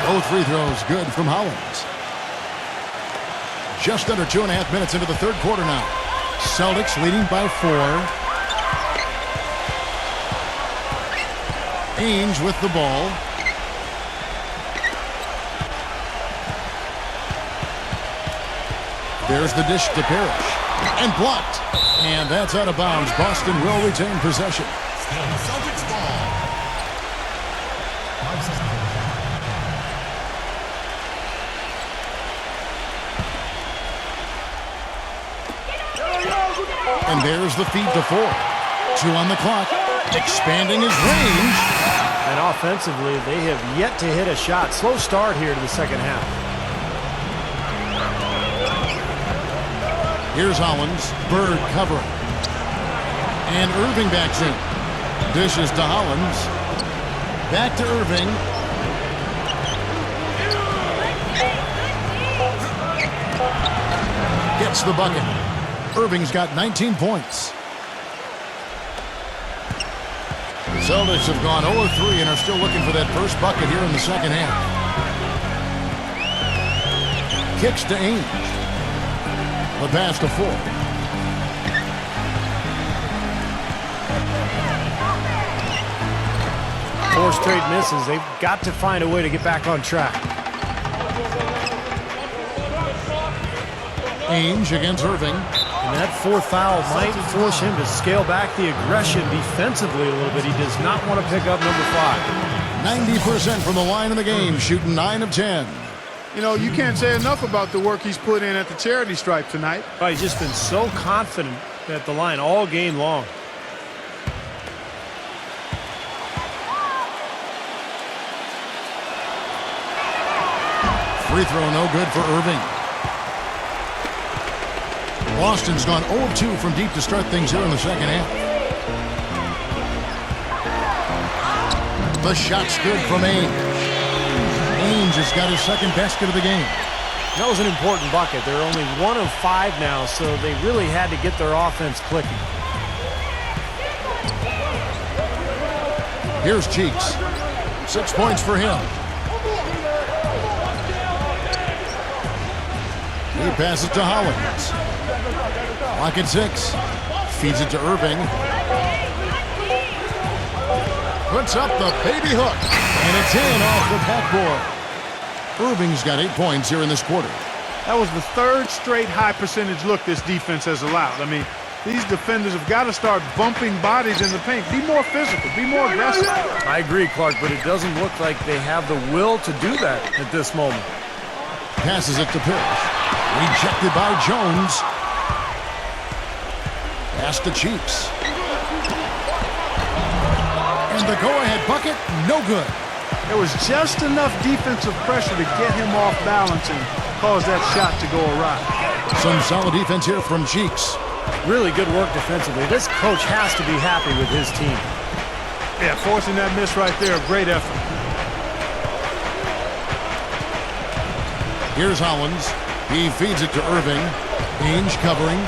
Both free throws good from Hollins. Just under 2.5 minutes into the third quarter now. Celtics leading by 4. Ainge with the ball. There's the dish to Parish. And blocked. And that's out of bounds. Boston will retain possession. Celtics ball. And there's the feed to 4. 2 on the clock. Expanding his range. And offensively, they have yet to hit a shot. Slow start here to the second half. Here's Hollins. Bird covering. And Erving backs in. Dishes to Hollins. Back to Erving. Gets the bucket. Erving's got 19 points. The Celtics have gone 0-3 and are still looking for that first bucket here in the second half. Kicks to Ainge. The pass to 4. Four straight misses. They've got to find a way to get back on track. Ainge against Erving. And that fourth foul might force him to scale back the aggression defensively a little bit. He does not want to pick up number 5. 90% from the line of the game, shooting 9 of 10. You know, you can't say enough about the work he's put in at the charity stripe tonight. Oh, he's just been so confident at the line all game long. Free throw no good for Erving. Boston's gone 0-2 from deep to start things here in the second half. The shot's good from Ainge. Ainge has got his second basket of the game. That was an important bucket. They're only 1 of 5 now, so they really had to get their offense clicking. Here's Cheeks. 6 points for him. He passes to Hollins. Clock at 6. Feeds it to Erving. Puts up the baby hook. And it's in off the backboard. Erving's got 8 points here in this quarter. That was the third straight high percentage look this defense has allowed. I mean, these defenders have got to start bumping bodies in the paint. Be more physical. Be more aggressive. I agree, Clark, but it doesn't look like they have the will to do that at this moment. Passes it to Parish. Rejected by Jones. Pass to Cheeks. And the go-ahead bucket, no good. There was just enough defensive pressure to get him off balance, and caused that shot to go awry. Some solid defense here from Cheeks. Really good work defensively. This coach has to be happy with his team. Yeah, forcing that miss right there, a great effort. Here's Hollins. He feeds it to Erving. Ainge covering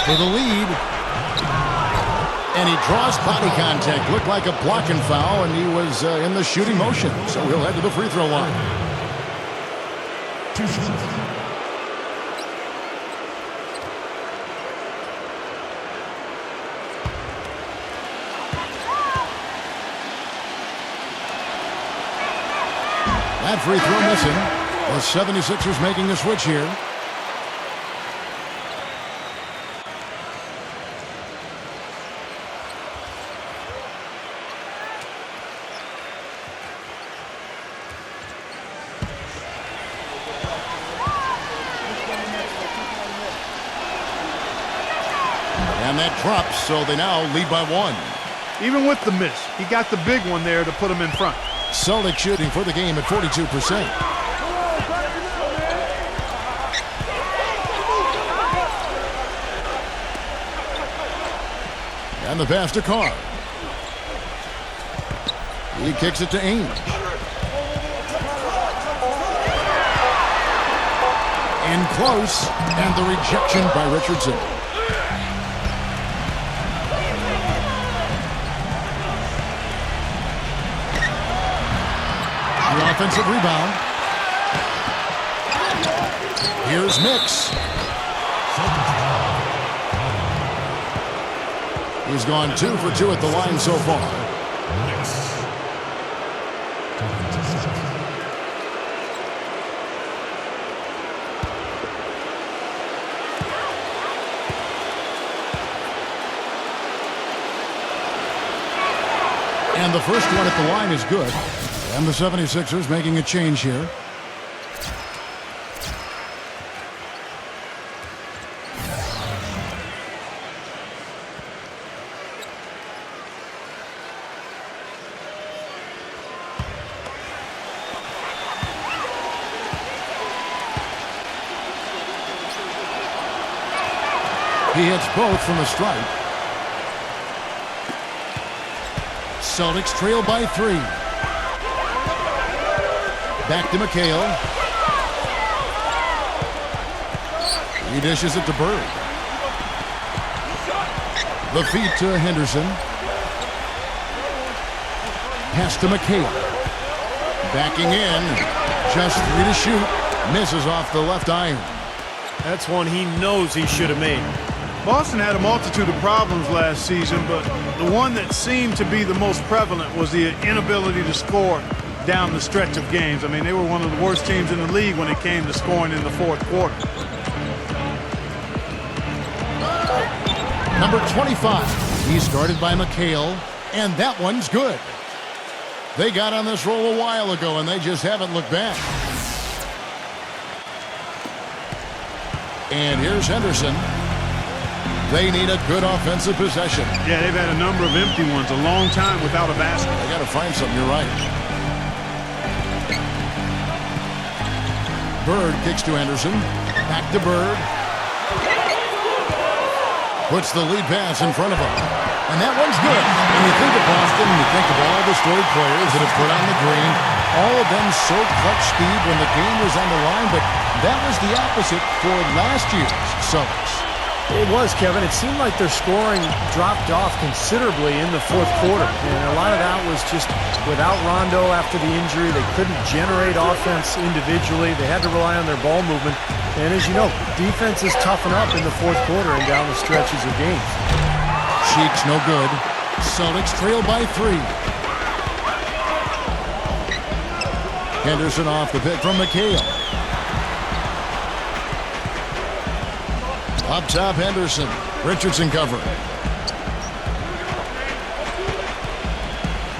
for the lead. And he draws body contact. Looked like a blocking foul, and he was in the shooting motion. So he'll head to the free throw line. That free throw missing. The 76ers making a switch here. And that drops, so they now lead by 1. Even with the miss, he got the big one there to put him in front. Celtics shooting for the game at 42%. And the pass to Carr. He kicks it to Ainge. In close, and the rejection by Richardson. The offensive rebound. Here's Mix. He's gone 2 for 2 at the line so far. And the first one at the line is good. And the 76ers making a change here. He hits both from the stripe. Celtics trail by 3. Back to McHale. He dishes it to Bird. The feed to Henderson. Pass to McHale. Backing in. Just 3 to shoot. Misses off the left iron. That's one he knows he should have made. Boston had a multitude of problems last season, but the one that seemed to be the most prevalent was the inability to score down the stretch of games. I mean, they were one of the worst teams in the league when it came to scoring in the fourth quarter. Number 25. He started by McHale, and that one's good. They got on this roll a while ago, and they just haven't looked back. And here's Henderson. They need a good offensive possession. Yeah, they've had a number of empty ones, a long time without a basket. They got to find something, you're right. Bird kicks to Henderson. Back to Bird. Puts the lead pass in front of him. And that one's good. When you think of Boston, you think of all the storied players that have put on the green. All of them so clutch speed when the game was on the line, but that was the opposite for last year's Celtics. It was, Kevin. It seemed like their scoring dropped off considerably in the fourth quarter. And a lot of that was just without Rondo after the injury. They couldn't generate offense individually. They had to rely on their ball movement. And as you know, defenses toughen up in the fourth quarter and down the stretches of games. Cheeks no good. Celtics trail by 3. Henderson off the pick from McHale. Up top, Henderson. Richardson covering.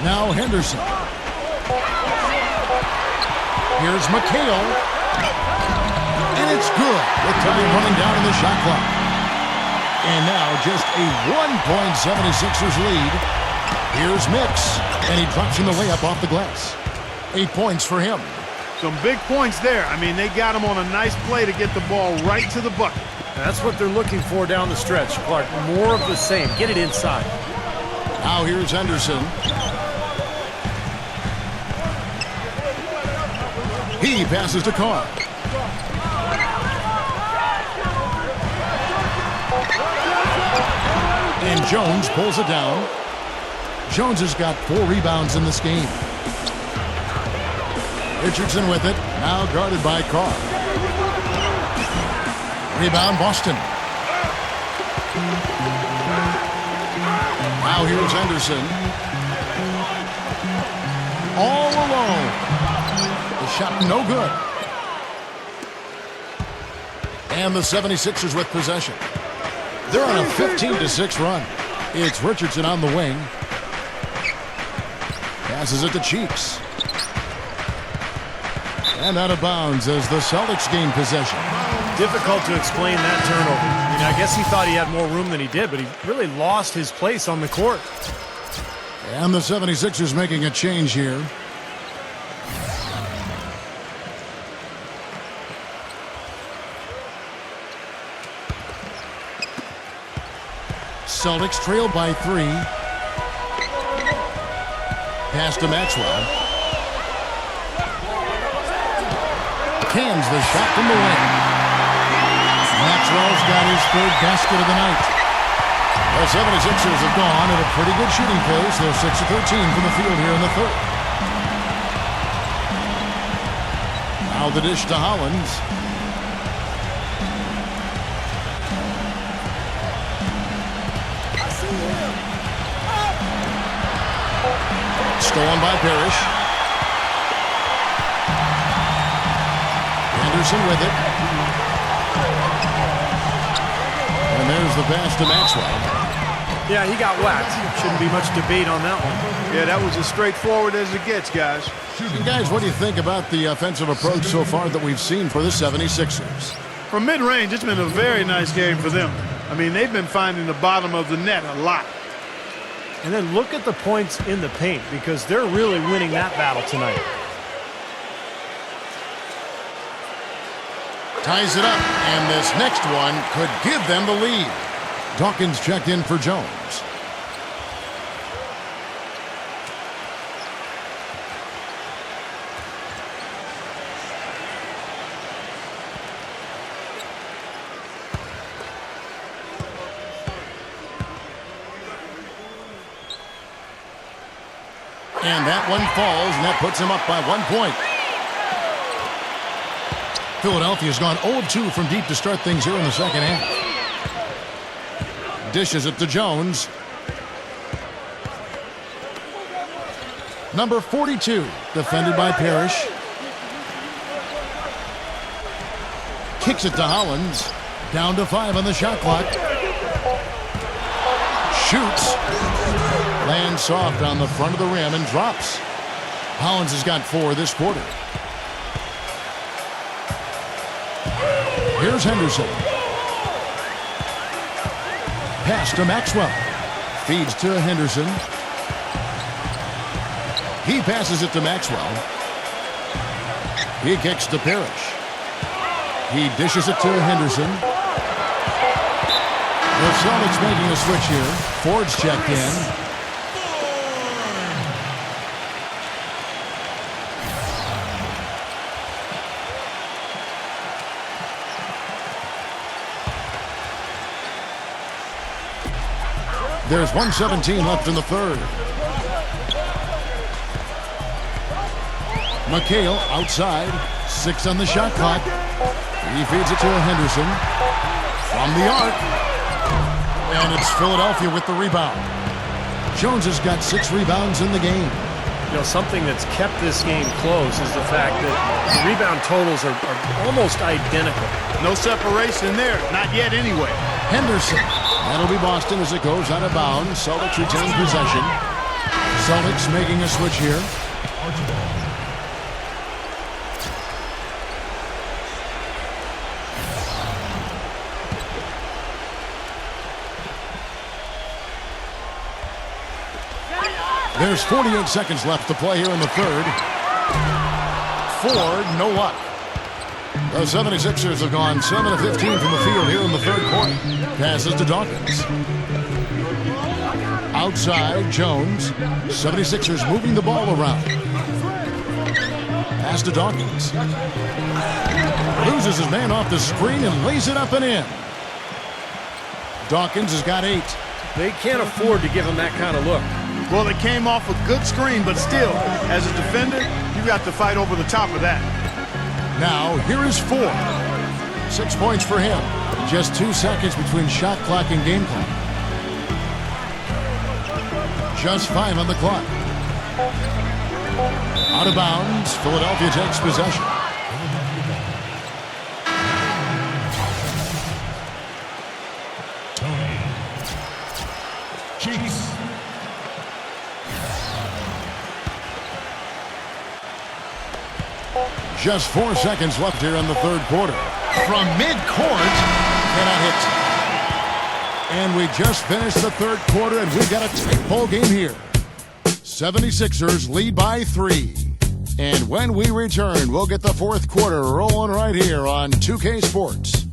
Now Henderson. Here's McHale. And it's good with time running down in the shot clock. And now just a 1-point 76ers lead. Here's Mix. And he drops in the layup off the glass. 8 points for him. Some big points there. I mean, they got him on a nice play to get the ball right to the bucket. That's what they're looking for down the stretch, Clark. More of the same. Get it inside. Now here's Henderson. He passes to Carr. And Jones pulls it down. Jones has got 4 rebounds in this game. Richardson with it, now guarded by Carr. Rebound, Boston. Now here's Henderson. All alone. The shot no good. And the 76ers with possession. They're on a 15-6 run. It's Richardson on the wing. Passes it to Cheeks. And out of bounds as the Celtics gain possession. Difficult to explain that turnover. I mean, I guess he thought he had more room than he did, but he really lost his place on the court. And the 76ers making a change here. Celtics trail by 3. Pass to Maxwell. Cans the shot from the wing. Maxwell's got his 3rd basket of the night. The 76ers have gone at a pretty good shooting pace. They're 6 of 13 from the field here in the 3rd. Now the dish to Hollins. Stolen by Parish. Anderson with it. And there's the pass to Maxwell. Yeah, he got whacked. Shouldn't be much debate on that one. Yeah, that was as straightforward as it gets, guys. And guys, what do you think about the offensive approach so far that we've seen for the 76ers? From mid-range, it's been a very nice game for them. I mean, they've been finding the bottom of the net a lot. And then look at the points in the paint, because they're really winning that battle tonight. Ties it up, and this next one could give them the lead. Dawkins checked in for Jones. And that one falls, and that puts him up by 1 point. Philadelphia's gone 0-2 from deep to start things here in the second half. Dishes it to Jones. Number 42, defended by Parish. Kicks it to Hollins. Down to 5 on the shot clock. Shoots. Lands soft on the front of the rim and drops. Hollins has got 4 this quarter. Here's Henderson. Pass to Maxwell. Feeds to Henderson. He passes it to Maxwell. He kicks to Parish. He dishes it to Henderson. The Celtics making a switch here. Ford's checked in. There's 1:17 left in the third. McHale outside. 6 on the shot clock. He feeds it to Henderson. From the arc. And it's Philadelphia with the rebound. Jones has got 6 rebounds in the game. You know, something that's kept this game close is the fact that the rebound totals are almost identical. No separation there. Not yet anyway. Henderson. That'll be Boston as it goes out of bounds. Celtics retain possession. Celtics making a switch here. There's 48 seconds left to play here in the third. 4, no luck. The 76ers have gone 7 of 15 from the field here in the third quarter. Passes to Dawkins. Outside, Jones. 76ers moving the ball around. Pass to Dawkins. Loses his man off the screen and lays it up and in. Dawkins has got 8. They can't afford to give him that kind of look. Well, it came off a good screen, but still, as a defender, you got to fight over the top of that. Now, here is 4. 6 points for him. Just 2 seconds between shot clock and game clock. Just 5 on the clock. Out of bounds, Philadelphia takes possession. Toney. Cheeks. Just 4 seconds left here in the third quarter. From midcourt, cannot hit. And we just finished the third quarter, and we've got a tight ball game here. 76ers lead by 3. And when we return, we'll get the fourth quarter rolling right here on 2K Sports.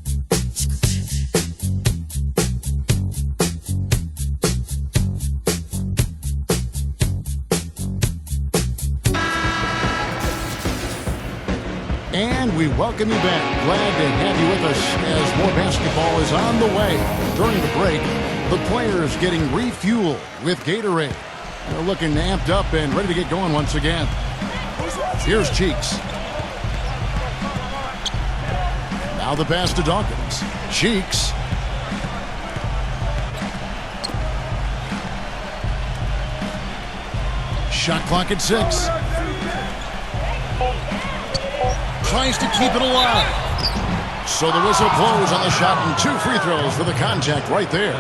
And we welcome you back. Glad to have you with us as more basketball is on the way. During the break, the players getting refueled with Gatorade. They're looking amped up and ready to get going once again. Here's Cheeks. Now the pass to Dawkins. Cheeks. Shot clock at 6. Tries to keep it alive. So the whistle blows on the shot and 2 free throws for the contact right there.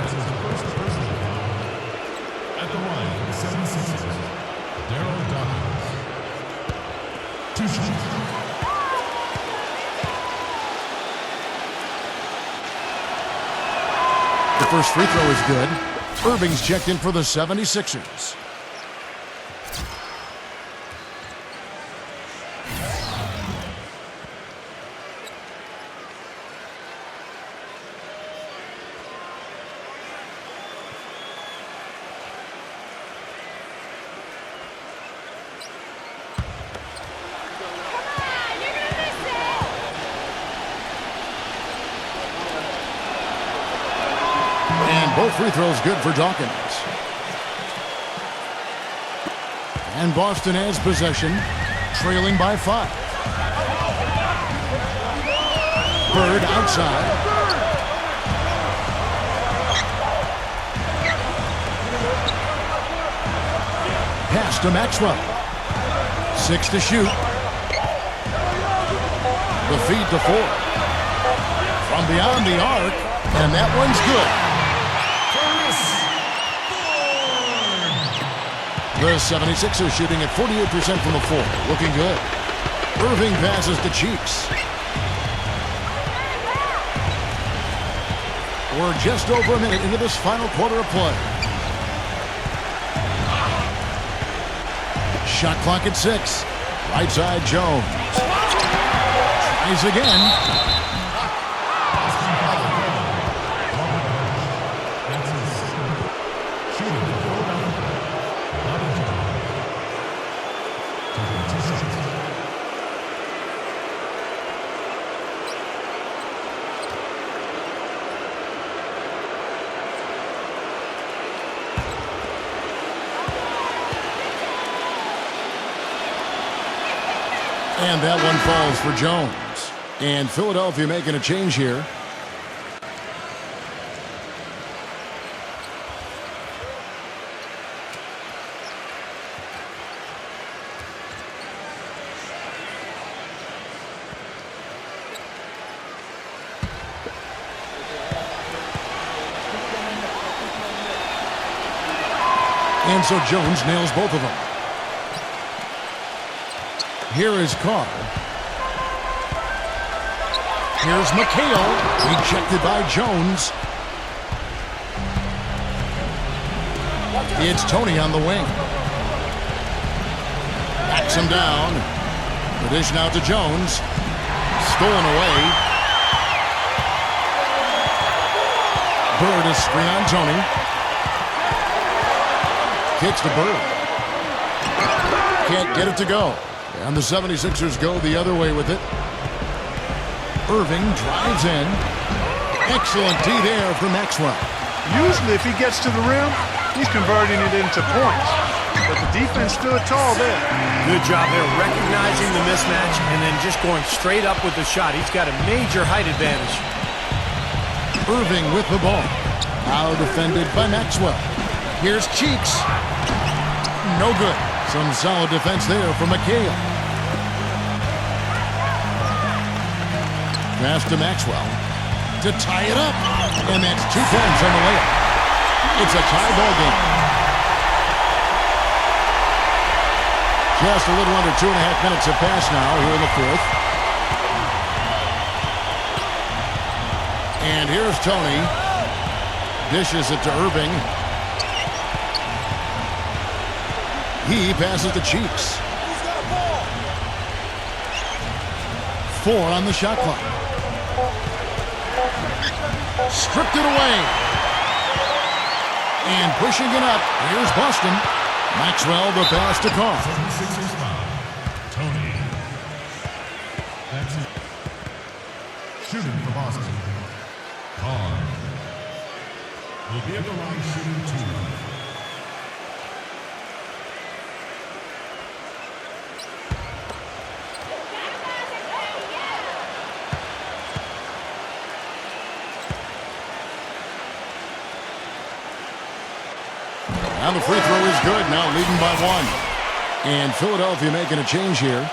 At the line, 76ers. Daryl Dawkins. 2 shots. The first free throw is good. Erving's checked in for the 76ers. Both free throws good for Dawkins. And Boston has possession, trailing by 5. Bird outside. Pass to Maxwell. 6 to shoot. The feed to 4. From beyond the arc, and that one's good. The 76ers shooting at 48% from the floor. Looking good. Erving passes to Cheeks. We're just over a minute into this final quarter of play. Shot clock at 6. Right side, Jones. Tries again. And that one falls for Jones. And Philadelphia making a change here. And so Jones nails both of them. Here is Carr. Here's McHale. Rejected by Jones. It's Toney on the wing. Backs him down. The dish now to Jones. Stolen away. Bird is screen on Toney. Kicks to Bird. Can't get it to go. And the 76ers go the other way with it. Erving drives in. Excellent D there for Maxwell. Usually if he gets to the rim, he's converting it into points. But the defense stood tall there. Good job there recognizing the mismatch and then just going straight up with the shot. He's got a major height advantage. Erving with the ball. Now defended by Maxwell. Here's Cheeks. No good. Some solid defense there for McHale. Pass to Maxwell to tie it up. And that's 2 points on the layup. It's a tie ball game. Just a little under 2.5 minutes have passed now here in the fourth. And here's Toney. Dishes it to Erving. He passes to Cheeks. 4 on the shot clock. Stripped it away. And pushing it up. Here's Boston. Maxwell the pass to Carr. 76ers foul. Toney. That's it. Shooting for Boston. Carr. Will be at the line shooting 2. And the free throw is good, now leading by 1. And Philadelphia making a change here.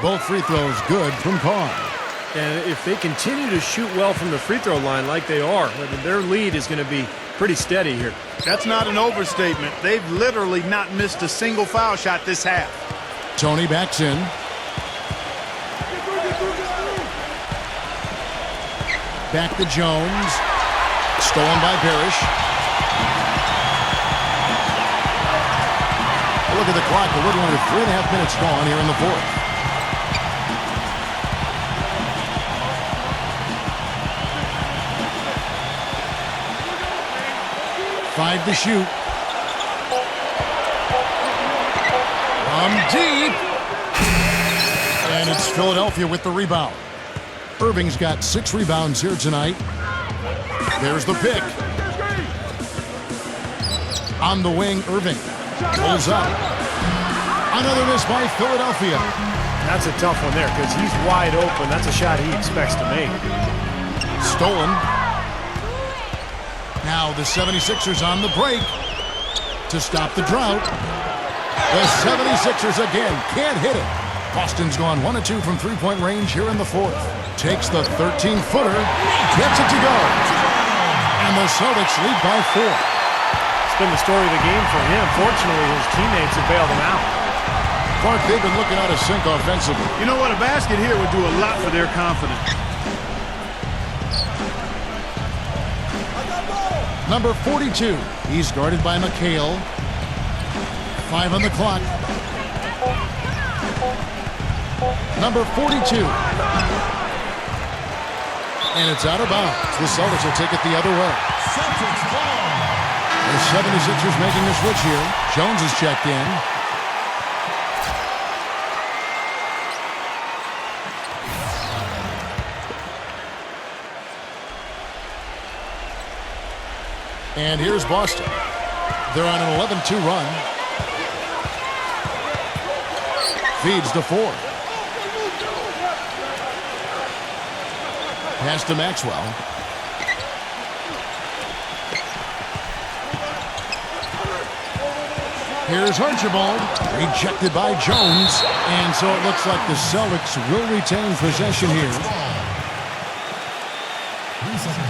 Both free throws good from Carr. And if they continue to shoot well from the free throw line like they are, their lead is going to be pretty steady here. That's not an overstatement. They've literally not missed a single foul shot this half. Toney backs in. Back to Jones. Stolen by Parish. Look at the clock. A little under 3.5 minutes gone here in the fourth. Five to shoot. From deep. And it's Philadelphia with the rebound. Erving's got 6 rebounds here tonight. There's the pick. On the wing, Erving pulls up. Another miss by Philadelphia. That's a tough one there because he's wide open. That's a shot he expects to make. Stolen. Now the 76ers on the break to stop the drought. The 76ers again can't hit it. Boston's gone 1 of 2 from three-point range here in the fourth. Takes the 13-footer, gets it to go. And the Celtics lead by 4. It's been the story of the game for him. Fortunately, his teammates have bailed him out. Clark, they've been looking out of sync offensively. You know what? A basket here would do a lot for their confidence. Number 42. He's guarded by McHale. 5 on the clock. Number 42. And it's out of bounds. The Celtics will take it the other way. Celtics ball. The 76ers making the switch here. Jones is checked in. And here's Boston. They're on an 11-2 run. Feeds to 4. Pass to Maxwell. Here's Archibald. Rejected by Jones. And so it looks like the Celtics will retain possession here. 3 seconds.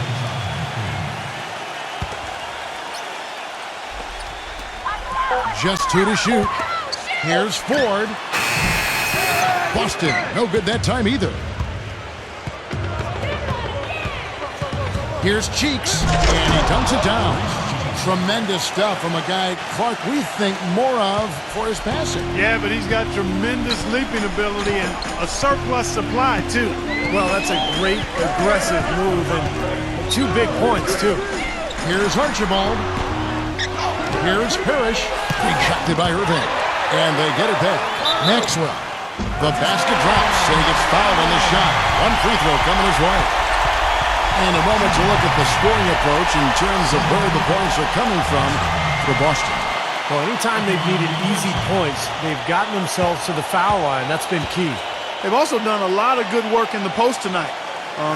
Just 2 to shoot. Here's Ford. Boston, no good that time either. Here's Cheeks, and he dunks it down. Tremendous stuff from a guy, Clark, we think more of for his passing. Yeah, but he's got tremendous leaping ability and a surplus supply, too. Well, that's a great, aggressive move, and 2 big points, too. Here's Archibald. Here's Parish. Rejected by Erving. And they get it back. Maxwell. The basket drops, and he gets fouled on the shot. 1 free throw coming his way. And a moment to look at the scoring approach in terms of where the points are coming from for Boston. Well, anytime they've needed easy points, they've gotten themselves to the foul line. That's been key. They've also done a lot of good work in the post tonight.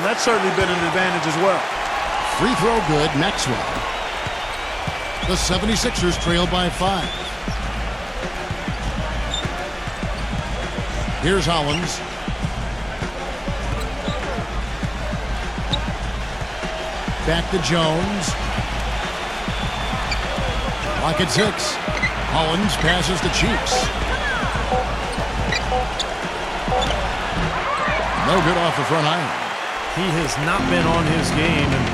That's certainly been an advantage as well. Free throw good, Maxwell. The 76ers trail by 5. Here's Hollins. Back to Jones. Clock at 6. Hollins passes to Cheeks. No good off the front iron. He has not been on his game, and,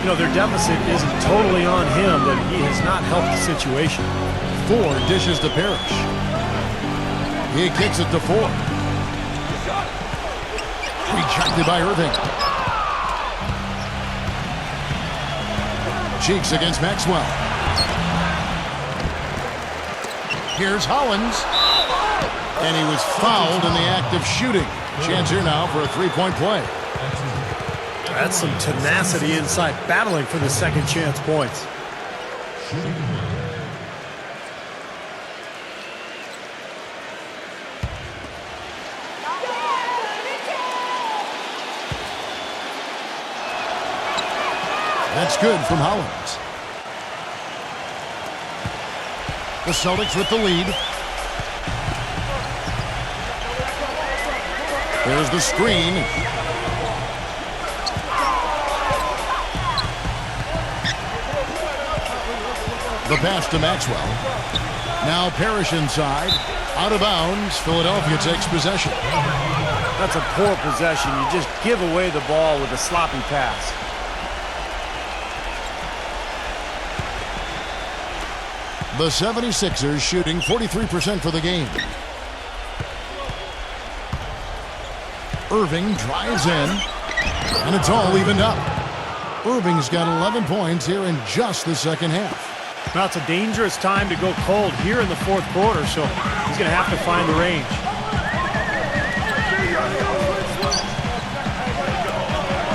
you know, their deficit isn't totally on him, but he has not helped the situation. Ford dishes to Parish. He kicks it to Ford. Rejected by Erving. Cheeks against Maxwell. Here's Hollins. And he was fouled in the act of shooting. Chance here now for a 3-point play. That's some tenacity inside, battling for the second chance points. That's good from Hollins. The Celtics with the lead. There's the screen. The pass to Maxwell. Now Parish inside. Out of bounds. Philadelphia takes possession. That's a poor possession. You just give away the ball with a sloppy pass. The 76ers shooting 43% for the game. Erving drives in, and it's all evened up. Erving's got 11 points here in just the second half. Now, it's a dangerous time to go cold here in the fourth quarter, so he's going to have to find the range.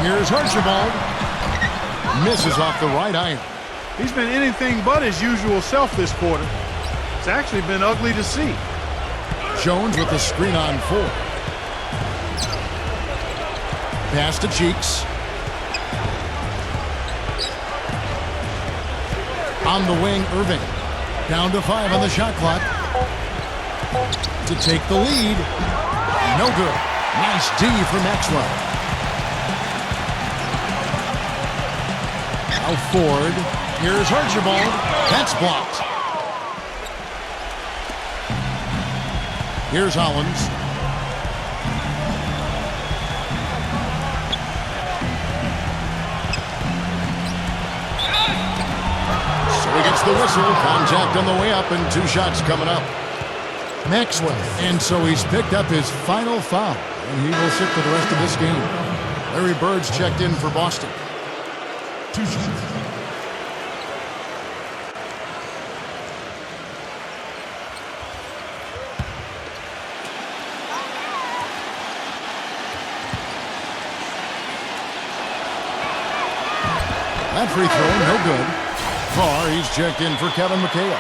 Here's Archibald. Misses off the right iron. He's been anything but his usual self this quarter. It's actually been ugly to see. Jones with the screen on 4. Pass to Cheeks. On the wing, Erving. Down to 5 on the shot clock. To take the lead. No good. Nice D for Maxwell. Now Ford. Here's Archibald. That's blocked. Here's Hollins. So he gets the whistle. Contact on the way up and 2 shots coming up. Maxwell. And so he's picked up his final foul. And he will sit for the rest of this game. Larry Bird's checked in for Boston. 2 shots. That free throw, no good. Carr, he's checked in for Kevin McHale.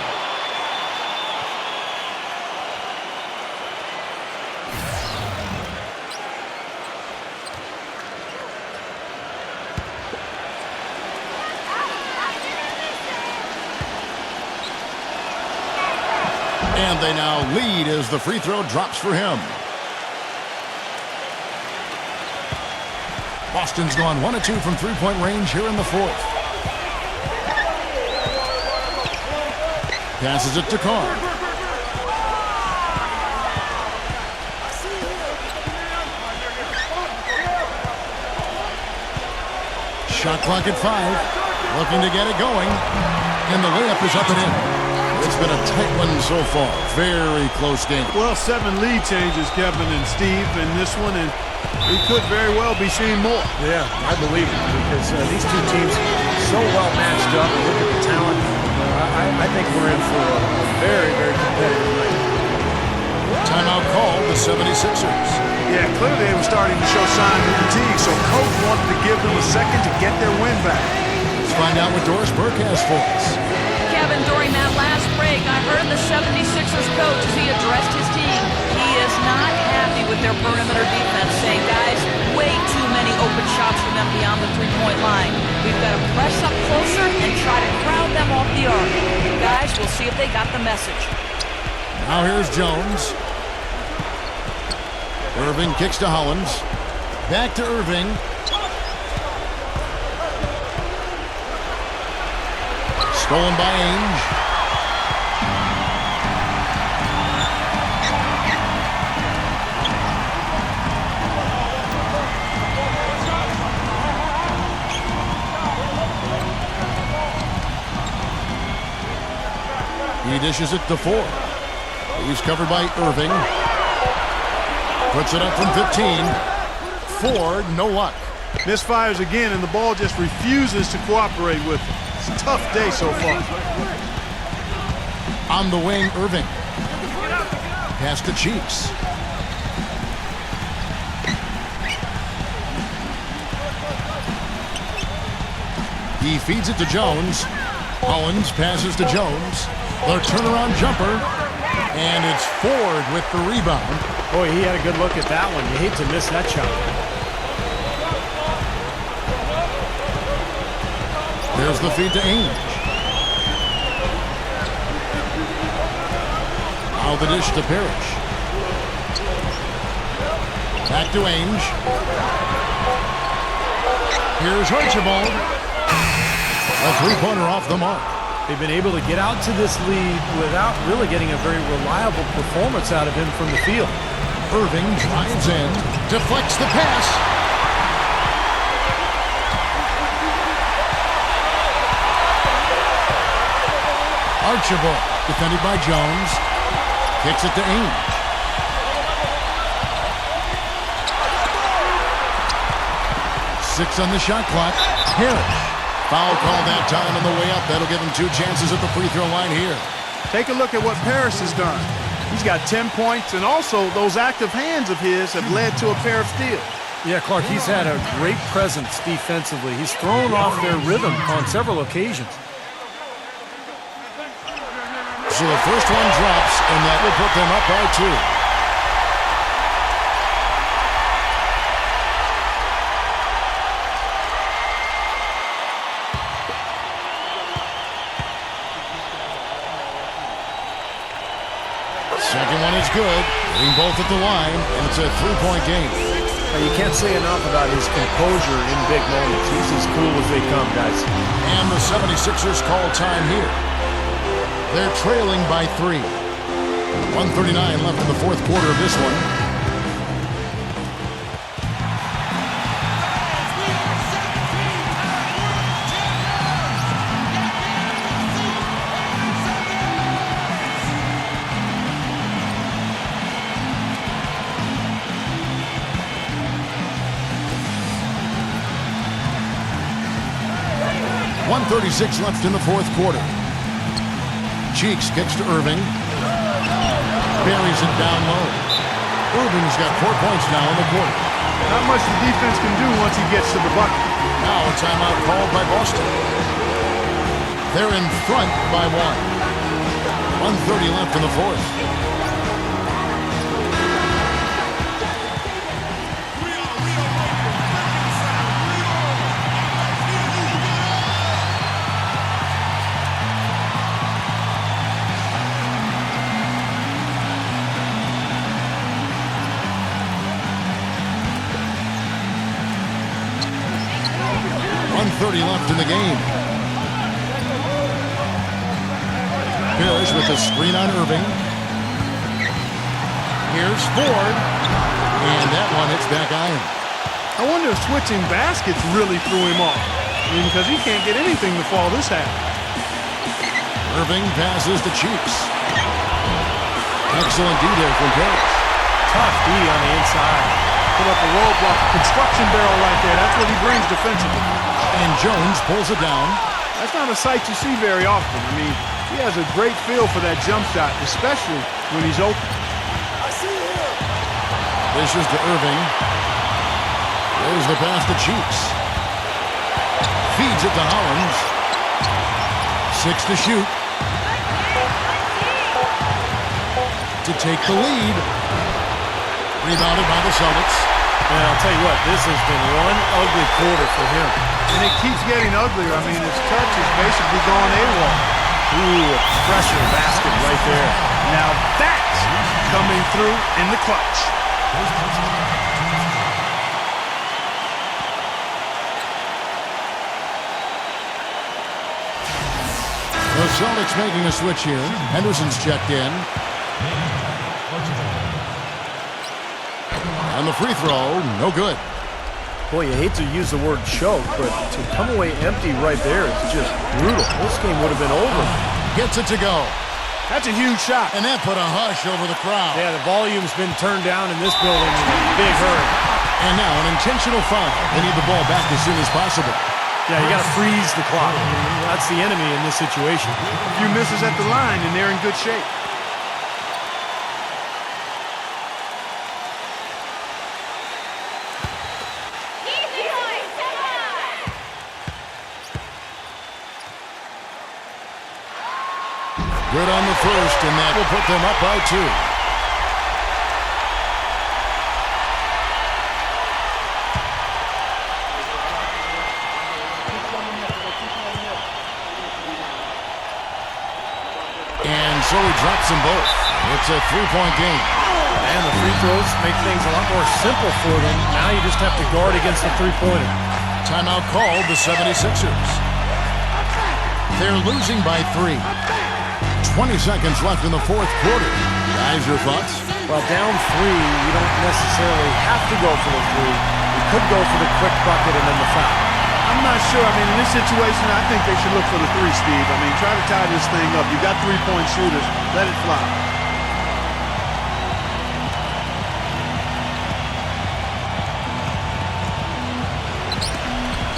And they now lead as the free throw drops for him. Boston's gone 1 of 2 from three-point range here in the fourth. Passes it to Carr. Shot clock at 5. Looking to get it going. And the layup is up and in. It's been a tight one so far. Very close game. Well, 7 lead changes, Kevin and Steve, in this one, and we could very well be seeing more. Yeah, I believe it, because these two teams so well matched up. Look at the talent. I think we're in for a very, very competitive night. Timeout called the 76ers. Yeah, clearly they were starting to show signs of fatigue, so coach wanted to give them a second to get their win back. Let's find out what Doris Burke has for us. Kevin, during that last break, I heard the 76ers coach as he addressed his team. He is not happy with their perimeter defense, saying, guys, way too many open shots for them beyond the three-point line. We've got to press up closer and try to crowd them off the arc. Guys, we'll see if they got the message. Now here's Jones. Erving kicks to Hollins. Back to Erving. Stolen by Ainge. He dishes it to Ford. He's covered by Erving. Puts it up from 15. Ford, no luck. Misfires again, and the ball just refuses to cooperate with him. It's a tough day so far. On the wing, Erving. Pass to Cheeks. He feeds it to Jones. Hollins passes to Jones. The turnaround jumper. And it's Ford with the rebound. Boy, he had a good look at that one. You hate to miss that shot. There's the feed to Ainge. Now the dish to Parish. Back to Ainge. Here's Archibald. A three-pointer off the mark. They've been able to get out to this lead without really getting a very reliable performance out of him from the field. Erving drives in, deflects the pass. Archibald, defended by Jones, kicks it to Ainge. Six on the shot clock. Parish. Foul call that time on the way up. That'll give him 2 chances at the free throw line here. Take a look at what Parish has done. He's got 10 points, and also those active hands of his have led to a pair of steals. Yeah, Clark, he's had a great presence defensively. He's thrown off their rhythm on several occasions. So the first one drops, and that will put them up by 2. Second one is good. Hitting both at the line, and it's a 3-point game. Now, you can't say enough about his composure in big moments. He's as cool as they come, guys. And the 76ers call time here. They're trailing by 3. 1:39 left in the fourth quarter of this one. .136 left in the fourth quarter. Cheeks kicks to Erving. Buries it down low. Erving's got 4 points now in the quarter. Not much the defense can do once he gets to the bucket. Now a timeout called by Boston. They're in front by 1. 1:30 left in the fourth. .30 left in the game. Parish with a screen on Erving. Here's Ford. And that one hits back iron. I wonder if switching baskets really threw him off. I mean, because he can't get anything to fall this half. Erving passes to Cheeks. Excellent D there from Parish. Tough D on the inside. Put up a roadblock, a construction barrel right there. That's what he brings defensively. And Jones pulls it down. That's not a sight you see very often. I mean, he has a great feel for that jump shot, especially when he's open. Dishes to Erving. There's the pass to Cheeks. Feeds it to Hollins. 6 to shoot. To take the lead. Rebounded by the Celtics. And I'll tell you what, this has been one ugly quarter for him. And it keeps getting uglier. I mean, his touch is basically going AWOL. Ooh, a pressure basket right there. Now that's coming through in the clutch. The Celtics making a switch here. Henderson's checked in. And the free throw, no good. Boy, you hate to use the word choke, but to come away empty right there is just brutal. This game would have been over. Gets it to go. That's a huge shot. And that put a hush over the crowd. Yeah, the volume's been turned down in this building in a big hurry. And now an intentional foul. They need the ball back as soon as possible. Yeah, you got to freeze the clock. That's the enemy in this situation. A few misses at the line, and they're in good shape. Good on the first, and that will put them up by 2. And so he drops them both. It's a 3-point game. And the free throws make things a lot more simple for them. Now you just have to guard against the three-pointer. Timeout called the 76ers. They're losing by 3. 20 seconds left in the fourth quarter. Guys, your thoughts? Well, down 3, you don't necessarily have to go for the 3. You could go for the quick bucket and then the foul. I'm not sure. I mean, in this situation, I think they should look for the 3, Steve. I mean, try to tie this thing up. You got 3-point shooters. Let it fly.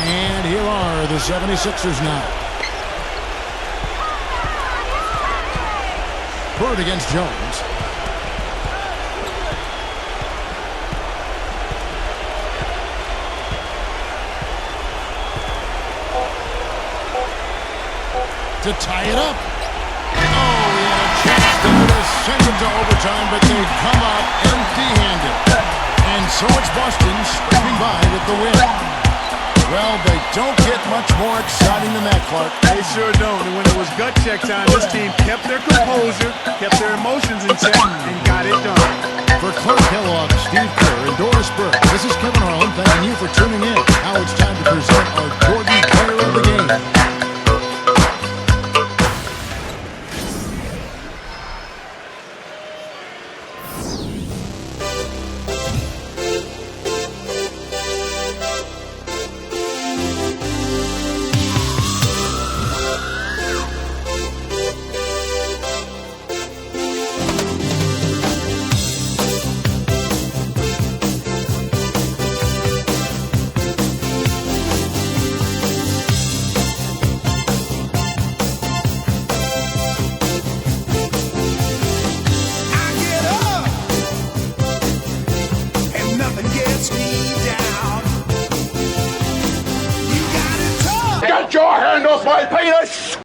And here are the 76ers now. Bird against Jones. To tie it up. Oh, he had a chance to send it to overtime, but they've come out empty-handed. And so it's Boston scraping by with the win. Well, they don't get much more exciting than that, Clark. They sure don't. And when it was gut check time, this team kept their composure, kept their emotions in check, and got it done. For Clark Kellogg, Steve Kerr, and Doris Burke, this is Kevin Harlan thanking you for tuning in. Now it's time to present our Jordan Player of the Game. Get your hand off my penis!